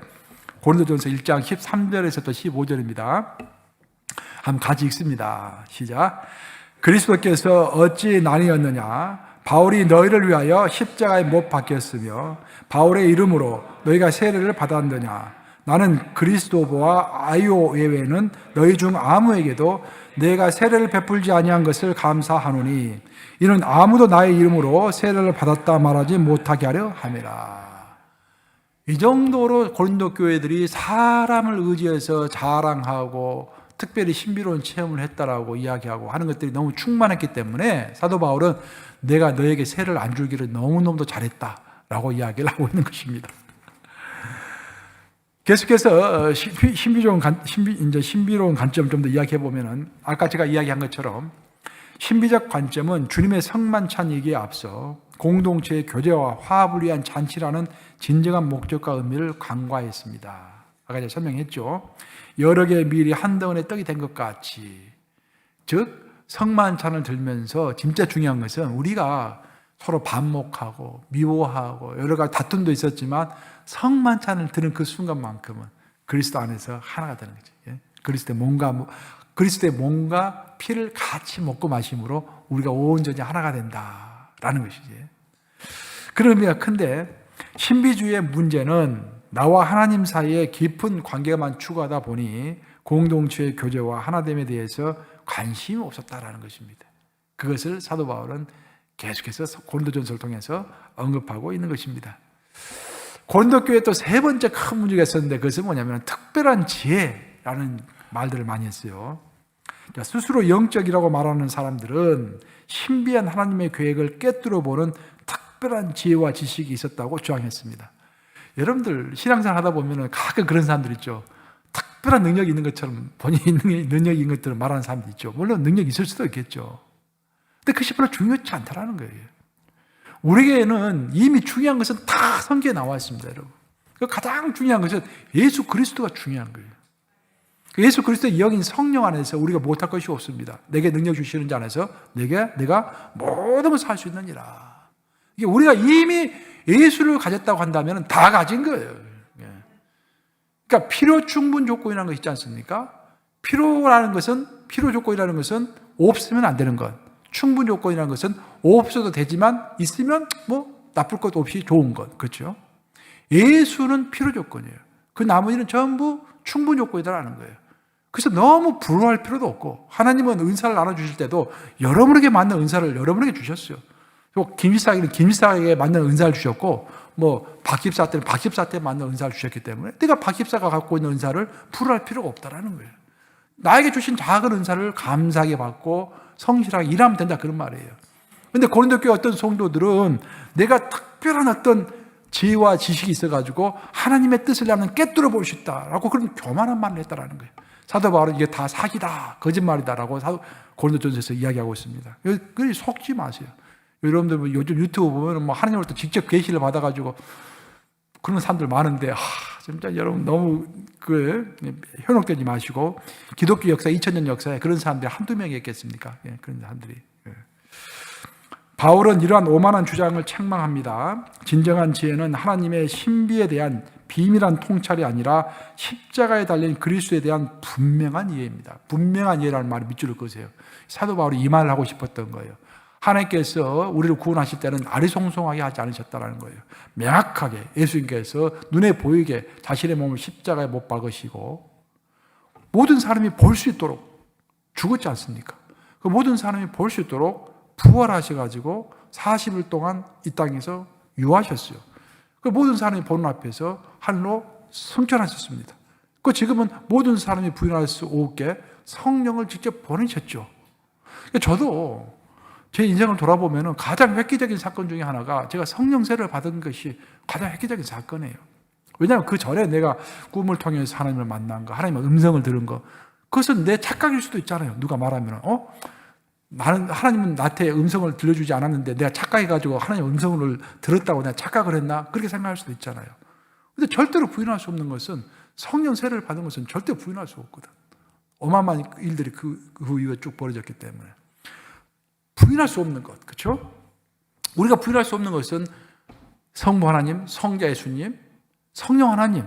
고린도전서 1장 13절에서 또 15절입니다. 한번 같이 읽습니다. 시작. 그리스도께서 어찌 나뉘었느냐? 바울이 너희를 위하여 십자가에 못 박혔으며 바울의 이름으로 너희가 세례를 받았느냐? 나는 그리스도보와 아이오 외에는 너희 중 아무에게도 내가 세례를 베풀지 아니한 것을 감사하노니 이는 아무도 나의 이름으로 세례를 받았다 말하지 못하게 하려 함이라. 이 정도로 고린도 교회들이 사람을 의지해서 자랑하고 특별히 신비로운 체험을 했다라고 이야기하고 하는 것들이 너무 충만했기 때문에 사도 바울은 내가 너에게 세례를 안 주기를 너무너무 잘했다라고 이야기를 하고 있는 것입니다. 계속해서 신비로운 관점 좀 더 이야기해 보면은 아까 제가 이야기한 것처럼 신비적 관점은 주님의 성만찬이기에 앞서 공동체의 교제와 화합을 위한 잔치라는 진정한 목적과 의미를 간과했습니다. 아까 제가 설명했죠. 여러 개의 밀이 한 덩어리의 떡이 된 것 같이, 즉 성만찬을 들면서 진짜 중요한 것은 우리가 서로 반목하고 미워하고 여러 가지 다툼도 있었지만 성만찬을 드는 그 순간만큼은 그리스도 안에서 하나가 되는 거죠. 그리스도의 몸과 피를 같이 먹고 마심으로 우리가 온전히 하나가 된다라는 것이지. 그런 의미가 큰데 신비주의의 문제는 나와 하나님 사이에 깊은 관계만 추구하다 보니 공동체의 교제와 하나됨에 대해서 관심이 없었다라는 것입니다. 그것을 사도 바울은 계속해서 고린도전서를 통해서 언급하고 있는 것입니다. 고린도 교회에 또 세 번째 큰 문제가 있었는데 그것은 뭐냐면 특별한 지혜라는 말들을 많이 했어요. 스스로 영적이라고 말하는 사람들은 신비한 하나님의 계획을 꿰뚫어 보는 특별한 지혜와 지식이 있었다고 주장했습니다. 여러분들 신앙생활 하다 보면 가끔 그런 사람들 있죠. 특별한 능력이 있는 것처럼 본인이 능력이 있는 것들을 말하는 사람들 있죠. 물론 능력이 있을 수도 있겠죠. 근데 그것이 별로 중요치 않다라는 거예요. 우리에게는 이미 중요한 것은 다 성경에 나와 있습니다, 여러분. 가장 중요한 것은 예수 그리스도가 중요한 거예요. 예수 그리스도의 영인 성령 안에서 우리가 못할 것이 없습니다. 내게 능력 주시는 자 안에서 내가 모든 것을 할 수 있느니라. 이게 우리가 이미 예수를 가졌다고 한다면 다 가진 거예요. 그러니까 필요 충분 조건이라는 것이 있지 않습니까? 필요 조건이라는 것은 없으면 안 되는 것. 충분 조건이라는 것은 없어도 되지만 있으면 뭐 나쁠 것 없이 좋은 것. 그렇죠? 예수는 필요 조건이에요. 그 나머지는 전부 충분 조건이라는 거예요. 그래서 너무 불화할 필요도 없고 하나님은 은사를 나눠주실 때도 여러분에게 맞는 은사를 여러분에게 주셨어요. 김집사에게는 김집사에게 맞는 은사를 주셨고 박 집사 때는 박 집사한테 맞는 은사를 주셨기 때문에 내가 박 집사가 갖고 있는 은사를 불화할 필요가 없다라는 거예요. 나에게 주신 작은 은사를 감사하게 받고 성실하게 일하면 된다 그런 말이에요. 그런데 고린도 교회 어떤 성도들은 내가 특별한 어떤 지혜와 지식이 있어가지고 하나님의 뜻을 나는 꿰뚫어 볼 수 있다라고 그런 교만한 말을 했다라는 거예요. 사도 바울은 이게 다 사기다, 거짓말이다라고 고린도전서에서 이야기하고 있습니다. 그걸 속지 마세요. 여러분들 요즘 유튜브 보면 하나님으로부터 직접 계시를 받아가지고 그런 사람들 많은데 진짜 여러분 너무 현혹되지 마시고 기독교 역사 2000년 역사에 그런 사람들이 한두 명이 있겠습니까? 그런 사람들이. 바울은 이러한 오만한 주장을 책망합니다. 진정한 지혜는 하나님의 신비에 대한 비밀한 통찰이 아니라 십자가에 달린 그리스도에 대한 분명한 이해입니다. 분명한 이해라는 말을 밑줄을 그으세요. 사도 바울이 이 말을 하고 싶었던 거예요. 하나님께서 우리를 구원하실 때는 아리송송하게 하지 않으셨다는 거예요. 명확하게 예수님께서 눈에 보이게 자신의 몸을 십자가에 못 박으시고 모든 사람이 볼 수 있도록 죽었지 않습니까? 그 모든 사람이 볼 수 있도록 부활하셔가지고 40일 동안 이 땅에서 유하셨어요. 그 모든 사람이 보는 앞에서 하늘로 승천하셨습니다. 그 지금은 모든 사람이 부인할 수 없게 성령을 직접 보내셨죠. 저도 제 인생을 돌아보면 가장 획기적인 사건 중에 하나가 제가 성령세를 받은 것이 가장 획기적인 사건이에요. 왜냐하면 그 전에 내가 꿈을 통해서 하나님을 만난 거, 하나님의 음성을 들은 거, 그것은 내 착각일 수도 있잖아요. 누가 말하면 나는 하나님은 나한테 음성을 들려주지 않았는데 내가 착각해가지고 하나님의 음성을 들었다고 내가 착각을 했나? 그렇게 생각할 수도 있잖아요. 근데 절대로 부인할 수 없는 것은 성령 세례를 받은 것은 절대 부인할 수 없거든. 어마어마한 일들이 그 이후에 쭉 벌어졌기 때문에 부인할 수 없는 것, 그렇죠? 우리가 부인할 수 없는 것은 성부 하나님, 성자 예수님, 성령 하나님,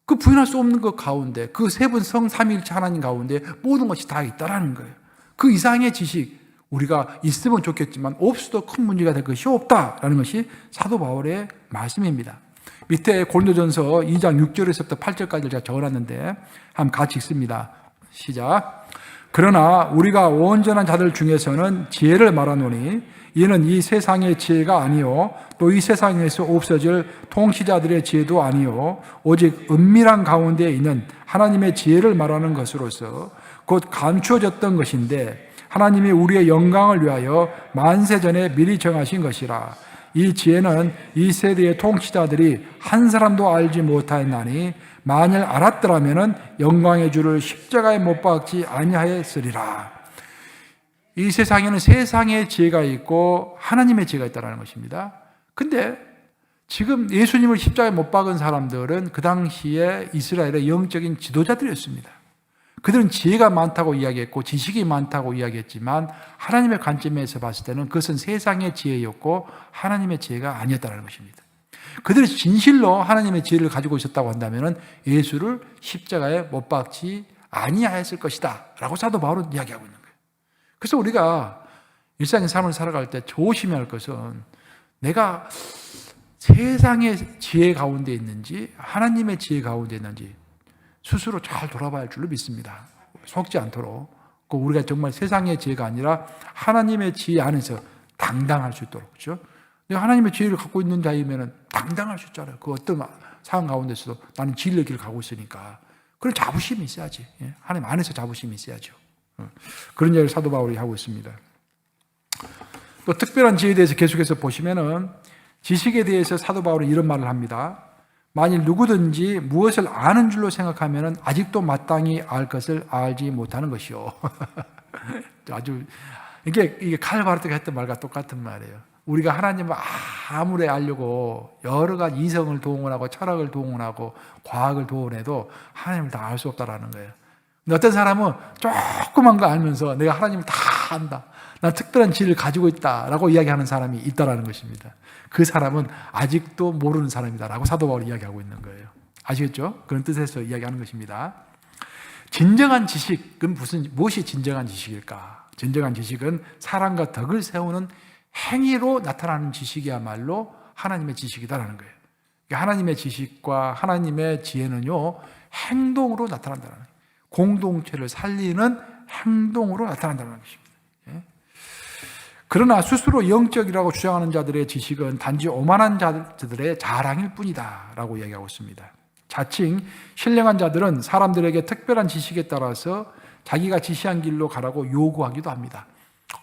그 부인할 수 없는 것 가운데 그 세 분 성삼위일체 하나님 가운데 모든 것이 다 있다라는 거예요. 그 이상의 지식 우리가 있으면 좋겠지만 없어도 큰 문제가 될 것이 없다라는 것이 사도 바울의 말씀입니다. 밑에 고린도전서 2장 6절에서부터 8절까지 제가 적어놨는데 한번 같이 읽습니다. 시작. 그러나 우리가 온전한 자들 중에서는 지혜를 말하노니 이는 이 세상의 지혜가 아니요 또 이 세상에서 없어질 통치자들의 지혜도 아니요 오직 은밀한 가운데 있는 하나님의 지혜를 말하는 것으로서 곧 감추어졌던 것인데 하나님이 우리의 영광을 위하여 만세전에 미리 정하신 것이라. 이 지혜는 이 세대의 통치자들이 한 사람도 알지 못하였나니 만일 알았더라면 영광의 주를 십자가에 못 박지 아니하였으리라. 이 세상에는 세상의 지혜가 있고 하나님의 지혜가 있다는 것입니다. 근데 지금 예수님을 십자가에 못 박은 사람들은 그 당시에 이스라엘의 영적인 지도자들이었습니다. 그들은 지혜가 많다고 이야기했고 지식이 많다고 이야기했지만 하나님의 관점에서 봤을 때는 그것은 세상의 지혜였고 하나님의 지혜가 아니었다는 것입니다. 그들이 진실로 하나님의 지혜를 가지고 있었다고 한다면 예수를 십자가에 못 박지 아니하였을 것이다 라고 사도 바울은 이야기하고 있는 거예요. 그래서 우리가 일상의 삶을 살아갈 때 조심해야 할 것은 내가 세상의 지혜 가운데 있는지 하나님의 지혜 가운데 있는지 스스로 잘 돌아봐야 할 줄로 믿습니다. 속지 않도록. 우리가 정말 세상의 지혜가 아니라 하나님의 지혜 안에서 당당할 수 있도록. 그렇죠? 내가 하나님의 지혜를 갖고 있는 자이면 당당할 수 있잖아요. 그 어떤 상황 가운데서도 나는 진리의 길을 가고 있으니까. 그런 자부심이 있어야지. 하나님 안에서 자부심이 있어야죠. 그런 이야기를 사도 바울이 하고 있습니다. 또 특별한 지혜에 대해서 계속해서 보시면은 지식에 대해서 사도 바울은 이런 말을 합니다. 만일 누구든지 무엇을 아는 줄로 생각하면 아직도 마땅히 알 것을 알지 못하는 것이요. 아주 이게 칼바르트가 했던 말과 똑같은 말이에요. 우리가 하나님을 아무리 알려고 여러 가지 이성을 동원하고 철학을 동원하고 과학을 동원해도 하나님을 다 알 수 없다라는 거예요. 근데 어떤 사람은 조그만 거 알면서 내가 하나님을 다 안다. 난 특별한 지혜를 가지고 있다라고 이야기하는 사람이 있다라는 것입니다. 그 사람은 아직도 모르는 사람이다라고 사도 바울이 이야기하고 있는 거예요. 아시겠죠? 그런 뜻에서 이야기하는 것입니다. 진정한 지식은 무엇이 진정한 지식일까? 진정한 지식은 사랑과 덕을 세우는 행위로 나타나는 지식이야말로 하나님의 지식이다라는 거예요. 하나님의 지식과 하나님의 지혜는요, 행동으로 나타난다는 거예요. 공동체를 살리는 행동으로 나타난다는 것입니다. 그러나 스스로 영적이라고 주장하는 자들의 지식은 단지 오만한 자들의 자랑일 뿐이다 라고 이야기하고 있습니다. 자칭 신령한 자들은 사람들에게 특별한 지식에 따라서 자기가 지시한 길로 가라고 요구하기도 합니다.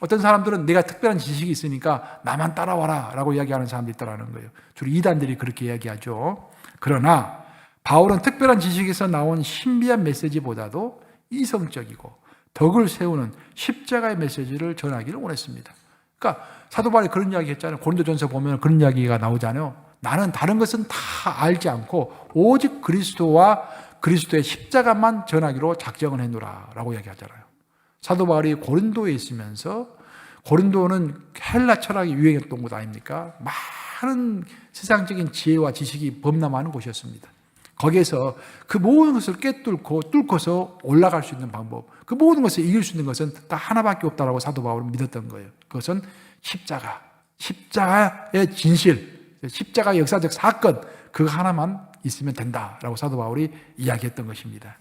어떤 사람들은 내가 특별한 지식이 있으니까 나만 따라와라 라고 이야기하는 사람들이 있다는 거예요. 주로 이단들이 그렇게 이야기하죠. 그러나 바울은 특별한 지식에서 나온 신비한 메시지보다도 이성적이고 덕을 세우는 십자가의 메시지를 전하기를 원했습니다. 그러니까 사도 바울이 그런 이야기 했잖아요. 고린도전서 보면 그런 이야기가 나오잖아요. 나는 다른 것은 다 알지 않고 오직 그리스도와 그리스도의 십자가만 전하기로 작정을 했노라 라고 이야기하잖아요. 사도 바울이 고린도에 있으면서 고린도는 헬라 철학이 유행했던 곳 아닙니까? 많은 세상적인 지혜와 지식이 범람하는 곳이었습니다. 거기에서 그 모든 것을 뚫고서 올라갈 수 있는 방법, 그 모든 것을 이길 수 있는 것은 딱 하나밖에 없다라고 사도 바울은 믿었던 거예요. 그것은 십자가의 진실, 십자가의 역사적 사건, 그거 하나만 있으면 된다라고 사도 바울이 이야기했던 것입니다.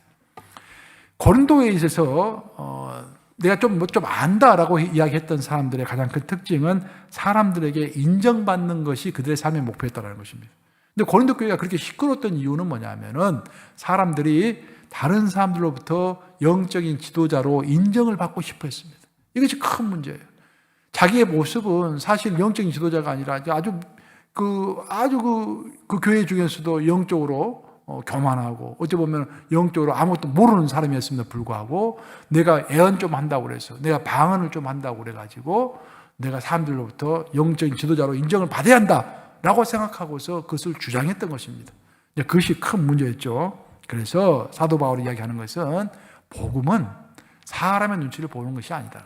고린도에 있어서 내가 좀 안다라고 이야기했던 사람들의 가장 큰 특징은 사람들에게 인정받는 것이 그들의 삶의 목표였다는 것입니다. 근데 고린도 교회가 그렇게 시끄러웠던 이유는 뭐냐면은 사람들이 다른 사람들로부터 영적인 지도자로 인정을 받고 싶어 했습니다. 이것이 큰 문제예요. 자기의 모습은 사실 영적인 지도자가 아니라 그 교회 중에서도 영적으로 교만하고 어찌 보면 영적으로 아무것도 모르는 사람이었음에도 불구하고 내가 애언 좀 한다고 그래서 내가 방언을 좀 한다고 그래가지고 내가 사람들로부터 영적인 지도자로 인정을 받아야 한다라고 생각하고서 그것을 주장했던 것입니다. 그것이 큰 문제였죠. 그래서 사도 바울이 이야기하는 것은 복음은 사람의 눈치를 보는 것이 아니다.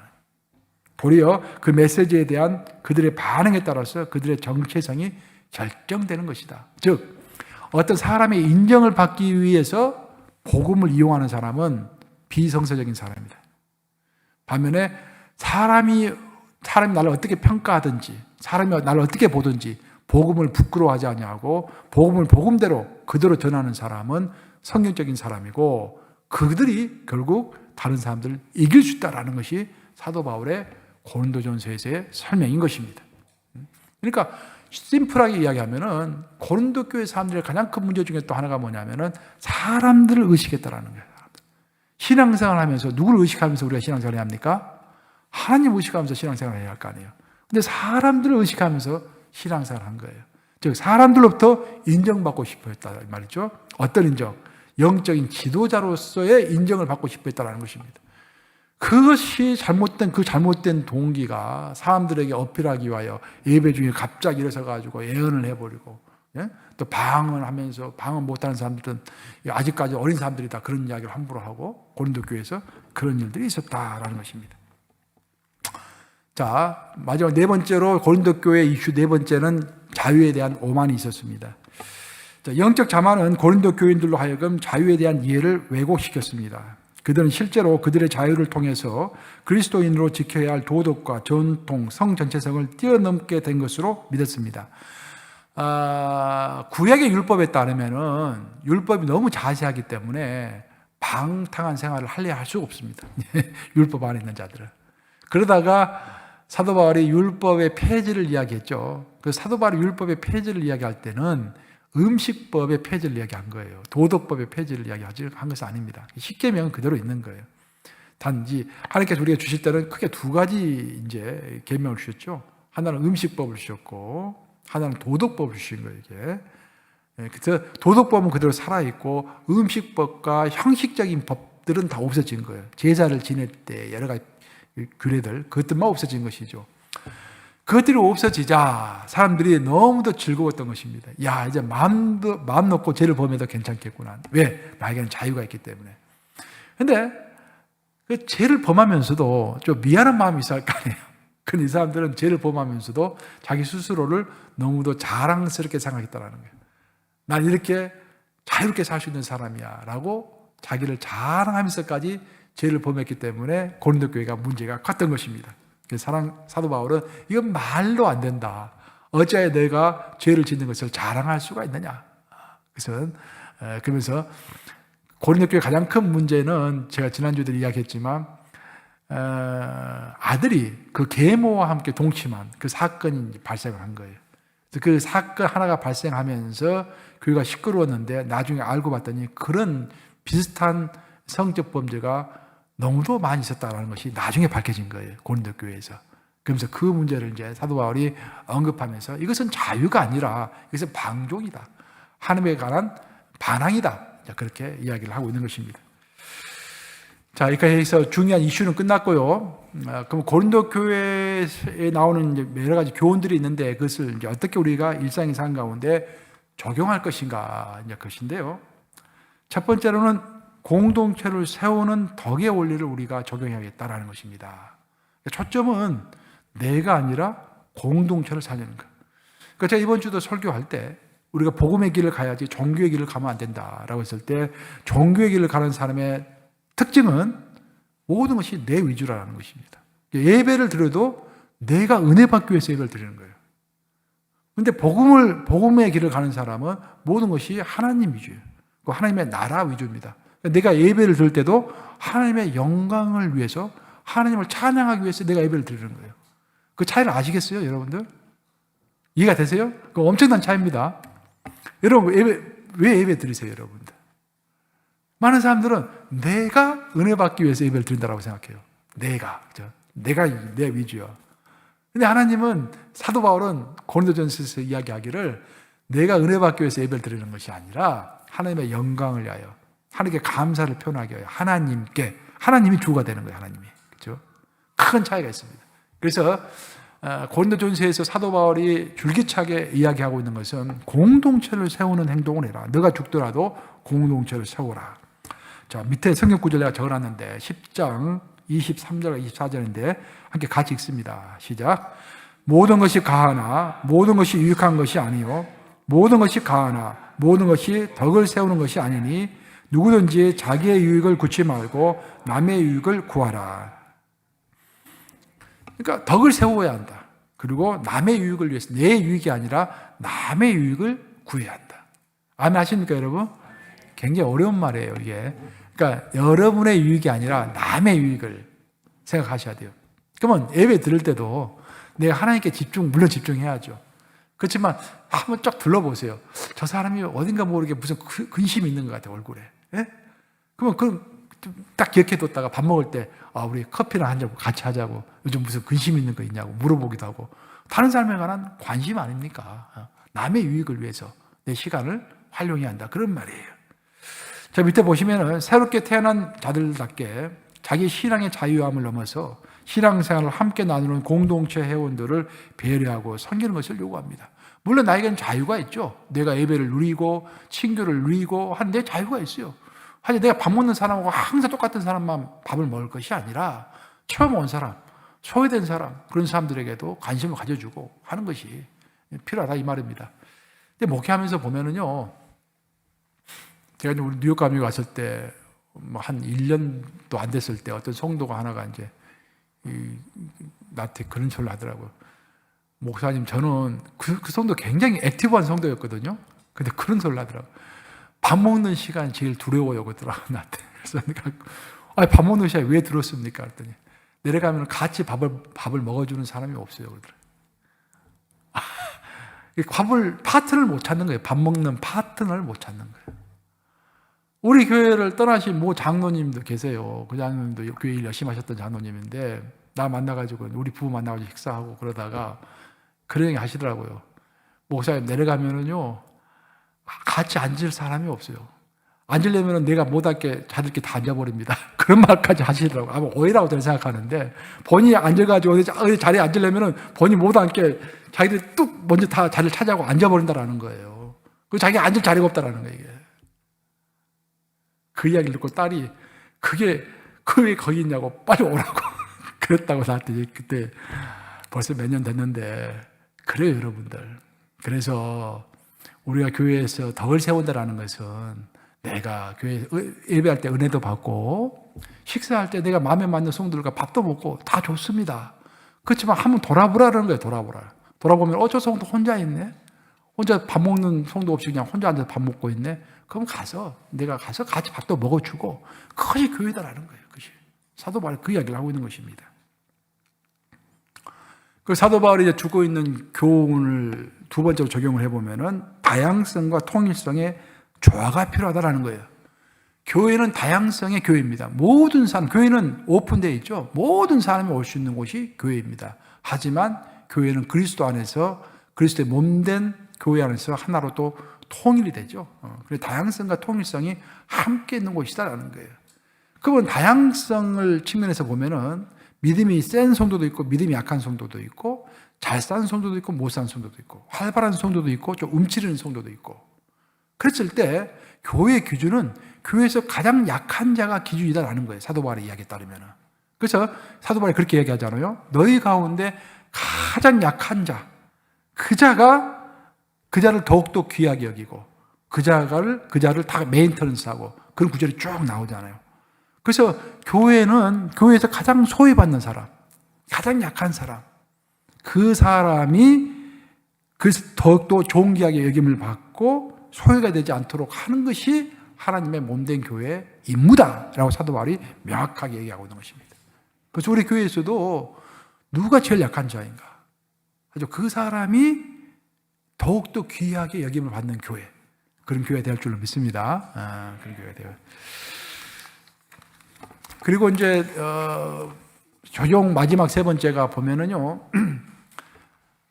도리어 그 메시지에 대한 그들의 반응에 따라서 그들의 정체성이 결정되는 것이다. 즉 어떤 사람의 인정을 받기 위해서 복음을 이용하는 사람은 비성서적인 사람이다. 반면에 사람이 나를 어떻게 평가하든지 사람이 나를 어떻게 보든지 복음을 부끄러워하지 아니하고 복음을 복음대로 그대로 전하는 사람은 성경적인 사람이고 그들이 결국 다른 사람들을 이길 수 있다는 것이 사도 바울의 고린도전서에서의 설명인 것입니다. 그러니까 심플하게 이야기하면은 고린도 교회 사람들의 가장 큰 문제 중에 또 하나가 뭐냐면은 사람들을 의식했다라는 거예요. 신앙생활을 하면서 누구를 의식하면서 우리가 신앙생활을 해야 합니까? 하나님 의식하면서 신앙생활을 해야 할 거 아니에요. 근데 사람들을 의식하면서 신앙생활을 한 거예요. 즉 사람들로부터 인정받고 싶어 했다 말이죠. 어떤 인정? 영적인 지도자로서의 인정을 받고 싶어 했다는 것입니다. 그것이 잘못된 동기가 사람들에게 어필하기 위하여 예배 중에 갑자기 일어서가지고 예언을 해버리고, 예? 또 방언하면서 방언 못하는 사람들은 아직까지 어린 사람들이 다 그런 이야기를 함부로 하고 고린도 교회에서 그런 일들이 있었다라는 것입니다. 자, 마지막 네 번째로 고린도 교회 이슈 네 번째는 자유에 대한 오만이 있었습니다. 자, 영적 자만은 고린도 교인들로 하여금 자유에 대한 이해를 왜곡시켰습니다. 그들은 실제로 그들의 자유를 통해서 그리스도인으로 지켜야 할 도덕과 전통, 성 전체성을 뛰어넘게 된 것으로 믿었습니다. 구약의 율법에 따르면은 율법이 너무 자세하기 때문에 방탕한 생활을 하려 할 수가 없습니다. 율법 안에 있는 자들은. 그러다가 사도 바울이 율법의 폐지를 이야기했죠. 그 사도 바울이 율법의 폐지를 이야기할 때는 음식법의 폐지를 이야기한 거예요. 도덕법의 폐지를 이야기한 것은 아닙니다. 십계명은 그대로 있는 거예요. 단지 하나님께서 우리가 주실 때는 크게 두 가지 이제 계명을 주셨죠. 하나는 음식법을 주셨고 하나는 도덕법을 주신 거예요. 이게. 그래서 도덕법은 그대로 살아 있고 음식법과 형식적인 법들은 다 없어진 거예요. 제사를 지낼 때 여러 가지 규례들 그것들만 없어진 것이죠. 그것들이 없어지자 사람들이 너무도 즐거웠던 것입니다. 야, 이제 마음 놓고 죄를 범해도 괜찮겠구나. 왜? 나에게는 자유가 있기 때문에. 근데 그 죄를 범하면서도 좀 미안한 마음이 있을 거 아니에요. 근데 이 사람들은 죄를 범하면서도 자기 스스로를 너무도 자랑스럽게 생각했다는 거예요. 난 이렇게 자유롭게 살 수 있는 사람이야 라고 자기를 자랑하면서까지 죄를 범했기 때문에 고린도 교회가 문제가 컸던 것입니다. 사도 바울은 이건 말로 안 된다. 어찌하여 내가 죄를 짓는 것을 자랑할 수가 있느냐. 그러면서 고린도 교회 가장 큰 문제는 제가 지난주에도 이야기했지만 아들이 그 계모와 함께 동침한 그 사건이 발생을 한 거예요. 그 사건 하나가 발생하면서 교회가 시끄러웠는데 나중에 알고 봤더니 그런 비슷한 성적 범죄가 너무도 많이 있었다는 것이 나중에 밝혀진 거예요. 고린도 교회에서. 그러면서 그 문제를 이제 사도 바울이 언급하면서 이것은 자유가 아니라 이것은 방종이다. 하나님에 관한 반항이다. 그렇게 이야기를 하고 있는 것입니다. 자, 이렇게 해서 중요한 이슈는 끝났고요. 그럼 고린도 교회에 나오는 이제 여러 가지 교훈들이 있는데 그것을 이제 어떻게 우리가 일상의 삶 가운데 적용할 것인가 이제 것인데요. 첫 번째로는 공동체를 세우는 덕의 원리를 우리가 적용해야겠다라는 것입니다. 초점은 내가 아니라 공동체를 살리는 거예요. 그러니까 제가 이번 주도 설교할 때 우리가 복음의 길을 가야지 종교의 길을 가면 안 된다라고 했을 때 종교의 길을 가는 사람의 특징은 모든 것이 내 위주라는 것입니다. 예배를 드려도 내가 은혜 받기 위해서 예배를 드리는 거예요. 근데 복음의 길을 가는 사람은 모든 것이 하나님 위주예요. 하나님의 나라 위주입니다. 내가 예배를 드릴 때도 하나님의 영광을 위해서, 하나님을 찬양하기 위해서 내가 예배를 드리는 거예요. 그 차이를 아시겠어요, 여러분들? 이해가 되세요? 그 엄청난 차이입니다. 여러분, 왜 예배 드리세요, 여러분들? 많은 사람들은 내가 은혜 받기 위해서 예배를 드린다고 생각해요. 내가 내 위주야. 근데 하나님은, 사도 바울은 고린도전서에서 이야기하기를 내가 은혜 받기 위해서 예배를 드리는 것이 아니라 하나님의 영광을 위하여, 하나님께 감사를 표현하기 위하여, 하나님이 주가 되는 거예요, 하나님이. 그렇죠? 큰 차이가 있습니다. 그래서 고린도전서에서 사도 바울이 줄기차게 이야기하고 있는 것은 공동체를 세우는 행동을 해라. 너가 죽더라도 공동체를 세워라. 자, 밑에 성경 구절 내가 적어놨는데 10장 23절 24절인데 함께 같이 읽습니다. 시작. 모든 것이 가하나 모든 것이 유익한 것이 아니요 모든 것이 가하나 모든 것이 덕을 세우는 것이 아니니 누구든지 자기의 유익을 구치 말고 남의 유익을 구하라. 그러니까 덕을 세워야 한다. 그리고 남의 유익을 위해서, 내 유익이 아니라 남의 유익을 구해야 한다. 아멘 하십니까, 여러분? 굉장히 어려운 말이에요, 이게. 그러니까 여러분의 유익이 아니라 남의 유익을 생각하셔야 돼요. 그러면 예배 드릴 때도 내가 하나님께 물론 집중해야죠. 그렇지만 한번 쫙 둘러보세요. 저 사람이 어딘가 모르게 무슨 근심이 있는 것 같아요, 얼굴에. 예? 그러면 딱 기억해뒀다가 밥 먹을 때 우리 커피나 한잔 같이 하자고, 요즘 무슨 근심 있는 거 있냐고 물어보기도 하고. 다른 사람에 관한 관심 아닙니까? 남의 유익을 위해서 내 시간을 활용해야 한다, 그런 말이에요. 자, 밑에 보시면은 새롭게 태어난 자들답게 자기 신앙의 자유함을 넘어서 신앙생활을 함께 나누는 공동체 회원들을 배려하고 섬기는 것을 요구합니다. 물론 나에게는 자유가 있죠. 내가 예배를 누리고 친교를 누리고 하는 데 자유가 있어요. 하지만 내가 밥 먹는 사람하고 항상 똑같은 사람만 밥을 먹을 것이 아니라 처음 온 사람, 소외된 사람, 그런 사람들에게도 관심을 가져주고 하는 것이 필요하다, 이 말입니다. 근데 목회하면서 보면은요, 제가 우리 뉴욕 감옥에 갔을 때 한 1년도 안 됐을 때 어떤 성도가 하나가 이제 나한테 그런 소리를 하더라고요. 목사님, 저는 그 성도 굉장히 액티브한 성도였거든요. 근데 그런 소리를 하더라고요. 밥 먹는 시간이 제일 두려워요, 그러더라고요, 나한테. 그래서 내가 밥 먹는 시간에 왜 들었습니까? 그랬더니 내려가면 같이 밥을 먹어주는 사람이 없어요, 그러더라고요. 파트너를 못 찾는 거예요. 밥 먹는 파트너를 못 찾는 거예요. 우리 교회를 떠나신 모 장로님도 계세요. 그 장로님도 교회 일 열심히 하셨던 장로님인데, 나 만나가지고, 우리 부부 만나가지고 식사하고 그러다가 그런 얘기 하시더라고요. 목사님, 내려가면은요, 같이 앉을 사람이 없어요. 앉으려면 내가 못할게 자들끼리 다 앉아버립니다. 그런 말까지 하시더라고요. 아마 오해라고 저는 생각하는데, 본인이 앉아가지고 어디 자리에 앉으려면 본인이 못 앉게 자기들이 뚝 먼저 다 자리를 차지하고 앉아버린다라는 거예요. 그 자기 앉을 자리가 없다라는 거예요, 이게. 그 이야기를 듣고 딸이 그게 왜 거기 있냐고 빨리 오라고 그랬다고 나한테 그때 벌써 몇 년 됐는데, 그래요, 여러분들. 그래서 우리가 교회에서 덕을 세운다라는 것은 내가 교회에서 예배할 때 은혜도 받고 식사할 때 내가 마음에 맞는 성도들과 밥도 먹고 다 좋습니다. 그렇지만 한번 돌아보라는 거예요. 돌아보면 저 성도 혼자 있네, 혼자 밥 먹는 성도 없이 그냥 혼자 앉아서 밥 먹고 있네. 그럼 내가 가서 같이 밥도 먹어주고, 그것이 교회다라는 거예요. 그것이 사도 바울이 그 이야기를 하고 있는 것입니다. 그 사도 바울이 이제 주고 있는 교훈을 두 번째로 적용을 해보면은 다양성과 통일성의 조화가 필요하다라는 거예요. 교회는 다양성의 교회입니다. 모든 사람, 교회는 오픈되어 있죠. 모든 사람이 올 수 있는 곳이 교회입니다. 하지만 교회는 그리스도 안에서, 그리스도의 몸된 교회 안에서 하나로 또 통일이 되죠. 그래서 다양성과 통일성이 함께 있는 곳이다라는 거예요. 그건 다양성을 측면에서 보면은 믿음이 센 성도도 있고 믿음이 약한 성도도 있고, 잘 사는 성도도 있고 못 사는 성도도 있고, 활발한 성도도 있고 좀 움츠리는 성도도 있고. 그랬을 때 교회의 기준은 교회에서 가장 약한 자가 기준이다라는 거예요, 사도 바울의 이야기에 따르면. 그래서 사도 바울이 그렇게 얘기하잖아요. 너희 가운데 가장 약한 자, 그 자를 더욱더 귀하게 여기고 그 자를 다 메인터넌스하고, 그런 구절이 쭉 나오잖아요. 그래서 교회는 교회에서 가장 소외받는 사람, 가장 약한 사람, 그 사람이 더욱더 존귀하게 여김을 받고 소외가 되지 않도록 하는 것이 하나님의 몸된 교회의 임무다라고 사도 바울이 명확하게 얘기하고 있는 것입니다. 그래서 우리 교회에서도 누가 제일 약한 자인가? 아주 그 사람이 더욱더 귀하게 여김을 받는 교회, 그런 교회가 될 줄로 믿습니다. 그런 교회가 돼요. 그리고 이제 조종 마지막 세 번째가 보면은요,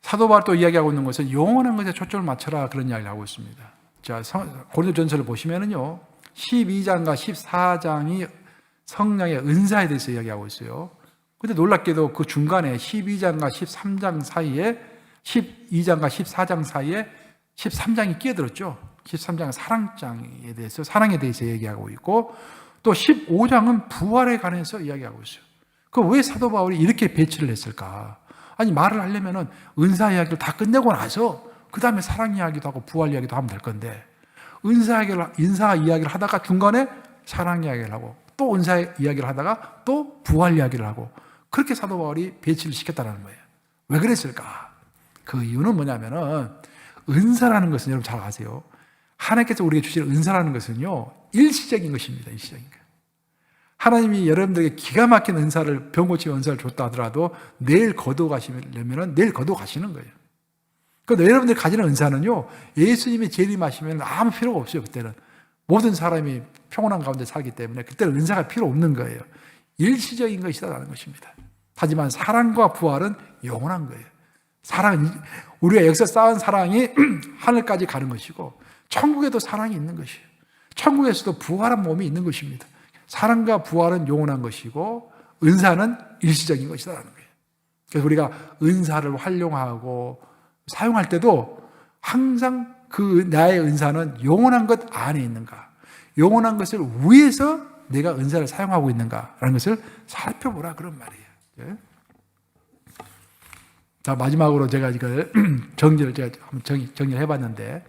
사도 바울 또 이야기하고 있는 것은 영원한 것에 초점을 맞춰라, 그런 이야기를 하고 있습니다. 자, 고린도전서를 보시면은요, 12장과 14장이 성령의 은사에 대해서 이야기하고 있어요. 근데 놀랍게도 그 중간에 12장과 13장 사이에 12장과 14장 사이에 13장이 끼어들었죠. 13장은 사랑에 대해서 얘기하고 있고, 또 15장은 부활에 관해서 이야기하고 있어요. 왜 사도 바울이 이렇게 배치를 했을까? 아니, 말을 하려면은 은사 이야기를 다 끝내고 나서 그 다음에 사랑 이야기도 하고 부활 이야기도 하면 될 건데, 은사 이야기를 하다가 중간에 사랑 이야기를 하고 또 은사 이야기를 하다가 또 부활 이야기를 하고, 그렇게 사도 바울이 배치를 시켰다는 거예요. 왜 그랬을까? 그 이유는 뭐냐면은, 은사라는 것은 여러분 잘 아세요. 하나님께서 우리에게 주신 은사라는 것은요, 일시적인 것입니다. 일시적인 것. 하나님이 여러분들에게 기가 막힌 은사를, 병 고치는 은사를 줬다 하더라도 내일 거둬 가시려면 내일 거둬 가시는 거예요. 그런데 여러분들이 가지는 은사는요, 예수님이 재림하시면 아무 필요가 없어요. 그때는 모든 사람이 평온한 가운데 살기 때문에 그때는 은사가 필요 없는 거예요. 일시적인 것이다라는 것입니다. 하지만 사랑과 부활은 영원한 거예요. 우리가 여기서 쌓은 사랑이 하늘까지 가는 것이고, 천국에도 사랑이 있는 것이에요. 천국에서도 부활한 몸이 있는 것입니다. 사랑과 부활은 영원한 것이고, 은사는 일시적인 것이다라는 거예요. 그래서 우리가 은사를 활용하고 사용할 때도 항상 그 나의 은사는 영원한 것 안에 있는가, 영원한 것을 위해서 내가 은사를 사용하고 있는가라는 것을 살펴보라, 그런 말이에요. 예? 자, 마지막으로 제가 이걸 정리를 해봤는데,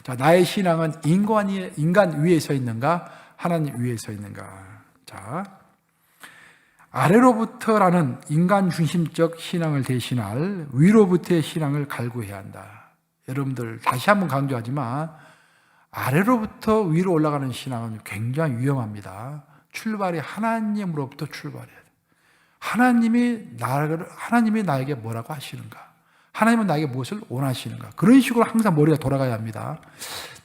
자, 나의 신앙은 인간 위에 서 있는가, 하나님 위에 서 있는가. 자, 아래로부터라는 인간 중심적 신앙을 대신할 위로부터의 신앙을 갈구해야 한다. 여러분들 다시 한번 강조하지만, 아래로부터 위로 올라가는 신앙은 굉장히 위험합니다. 출발이 하나님으로부터 출발해야 돼요. 하나님이 나에게 뭐라고 하시는가? 하나님은 나에게 무엇을 원하시는가? 그런 식으로 항상 머리가 돌아가야 합니다.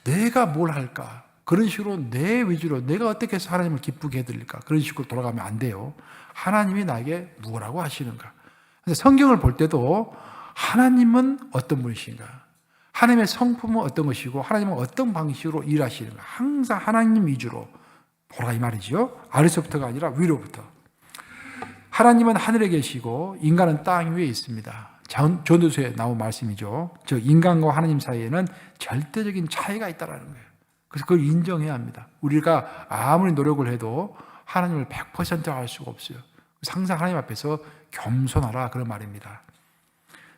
내가 뭘 할까? 그런 식으로 내 위주로 내가 어떻게 해서 하나님을 기쁘게 해드릴까? 그런 식으로 돌아가면 안 돼요. 하나님이 나에게 뭐라고 하시는가? 성경을 볼 때도 하나님은 어떤 분이신가? 하나님의 성품은 어떤 것이고, 하나님은 어떤 방식으로 일하시는가? 항상 하나님 위주로 보라, 이 말이죠. 아래서부터가 아니라 위로부터. 하나님은 하늘에 계시고 인간은 땅 위에 있습니다. 전도서에 나온 말씀이죠. 즉, 인간과 하나님 사이에는 절대적인 차이가 있다는 거예요. 그래서 그걸 인정해야 합니다. 우리가 아무리 노력을 해도 하나님을 100% 알 수가 없어요. 항상 하나님 앞에서 겸손하라, 그런 말입니다.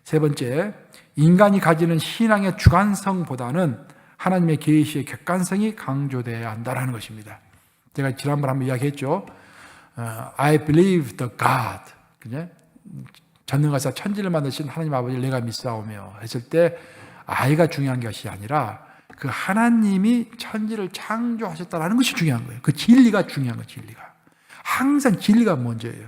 세 번째, 인간이 가지는 신앙의 주관성보다는 하나님의 계시의 객관성이 강조되어야 한다는 것입니다. 제가 지난번에 한번 이야기했죠. I believe the God. 그죠? 전능하사 천지를 만드신 하나님 아버지를 내가 믿사오며 했을 때, I가 중요한 것이 아니라 그 하나님이 천지를 창조하셨다는 것이 중요한 거예요. 그 진리가 중요한 거예요. 진리가. 항상 진리가 먼저예요.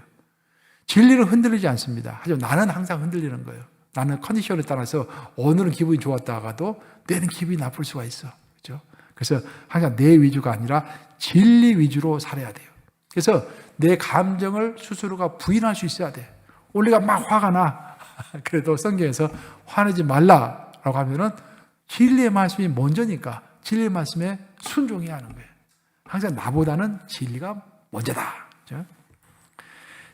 진리는 흔들리지 않습니다. 하지만 나는 항상 흔들리는 거예요. 나는 컨디션에 따라서 오늘은 기분이 좋았다 하가도 내일은 기분이 나쁠 수가 있어. 그렇죠? 그래서 항상 내 위주가 아니라 진리 위주로 살아야 돼요. 그래서 내 감정을 스스로가 부인할 수 있어야 돼. 우리가 막 화가 나. 그래도 성경에서 화내지 말라라고 하면은 진리의 말씀이 먼저니까 진리의 말씀에 순종해야 하는 거예요. 항상 나보다는 진리가 먼저다. 그렇죠?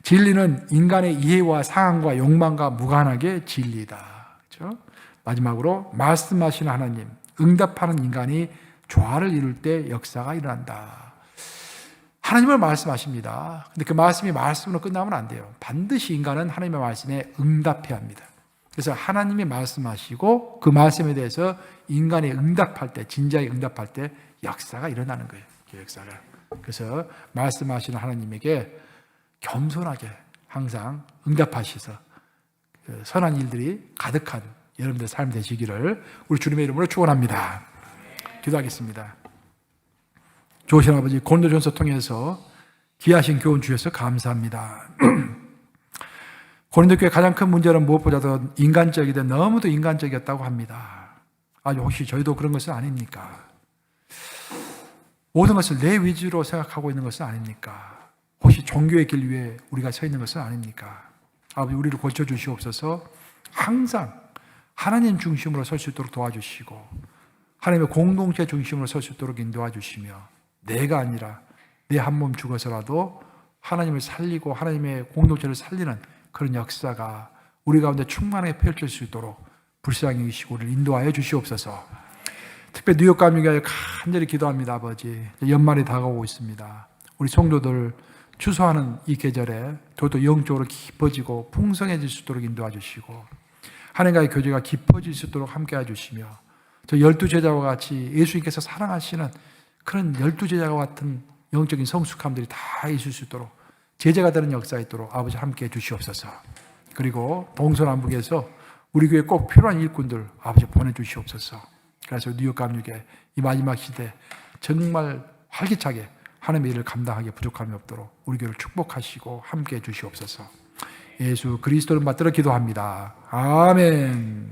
진리는 인간의 이해와 상황과 욕망과 무관하게 진리다. 그렇죠? 마지막으로 말씀하시는 하나님, 응답하는 인간이 조화를 이룰 때 역사가 일어난다. 하나님을 말씀하십니다. 근데 그 말씀이 말씀으로 끝나면 안 돼요. 반드시 인간은 하나님의 말씀에 응답해야 합니다. 그래서 하나님이 말씀하시고 그 말씀에 대해서 인간이 응답할 때, 진지하게 응답할 때 역사가 일어나는 거예요. 그 역사가. 그래서 말씀하시는 하나님에게 겸손하게 항상 응답하셔서 선한 일들이 가득한 여러분들의 삶 되시기를 우리 주님의 이름으로 축원합니다. 기도하겠습니다. 좋으신 아버지, 고린도전서 통해서 귀하신 교훈 주셔서 감사합니다. 고린도 교회 가장 큰 문제는 무엇보다도 인간적이되 너무도 인간적이었다고 합니다. 아주 혹시 저희도 그런 것은 아닙니까? 모든 것을 내 위주로 생각하고 있는 것은 아닙니까? 혹시 종교의 길 위에 우리가 서 있는 것은 아닙니까? 아버지, 우리를 고쳐주시옵소서. 항상 하나님 중심으로 설 수 있도록 도와주시고 하나님의 공동체 중심으로 설 수 있도록 인도해 주시며 내가 아니라 내 한 몸 죽어서라도 하나님을 살리고 하나님의 공동체를 살리는 그런 역사가 우리 가운데 충만하게 펼칠 수 있도록 불쌍히 여기시고 우리를 인도하여 주시옵소서. 특별히 뉴욕 감리교회 위하여 간절히 기도합니다. 아버지, 연말이 다가오고 있습니다. 우리 성도들 추수하는 이 계절에 더더 영적으로 깊어지고 풍성해질 수 있도록 인도해 주시고 하나님과의 교제가 깊어질 수 있도록 함께해 주시며 저 12제자와 같이 예수님께서 사랑하시는 그런 12제자와 같은 영적인 성숙함들이 다 있을 수 있도록 제자가 되는 역사가 있도록 아버지 함께해 주시옵소서. 그리고 동서남북에서 우리 교회에 꼭 필요한 일꾼들 아버지 보내주시옵소서. 그래서 뉴욕 감리교회 이 마지막 시대 정말 활기차게 하나님의 일을 감당하기에 부족함이 없도록 우리 교회를 축복하시고 함께해 주시옵소서. 예수 그리스도를 받들어 기도합니다. 아멘.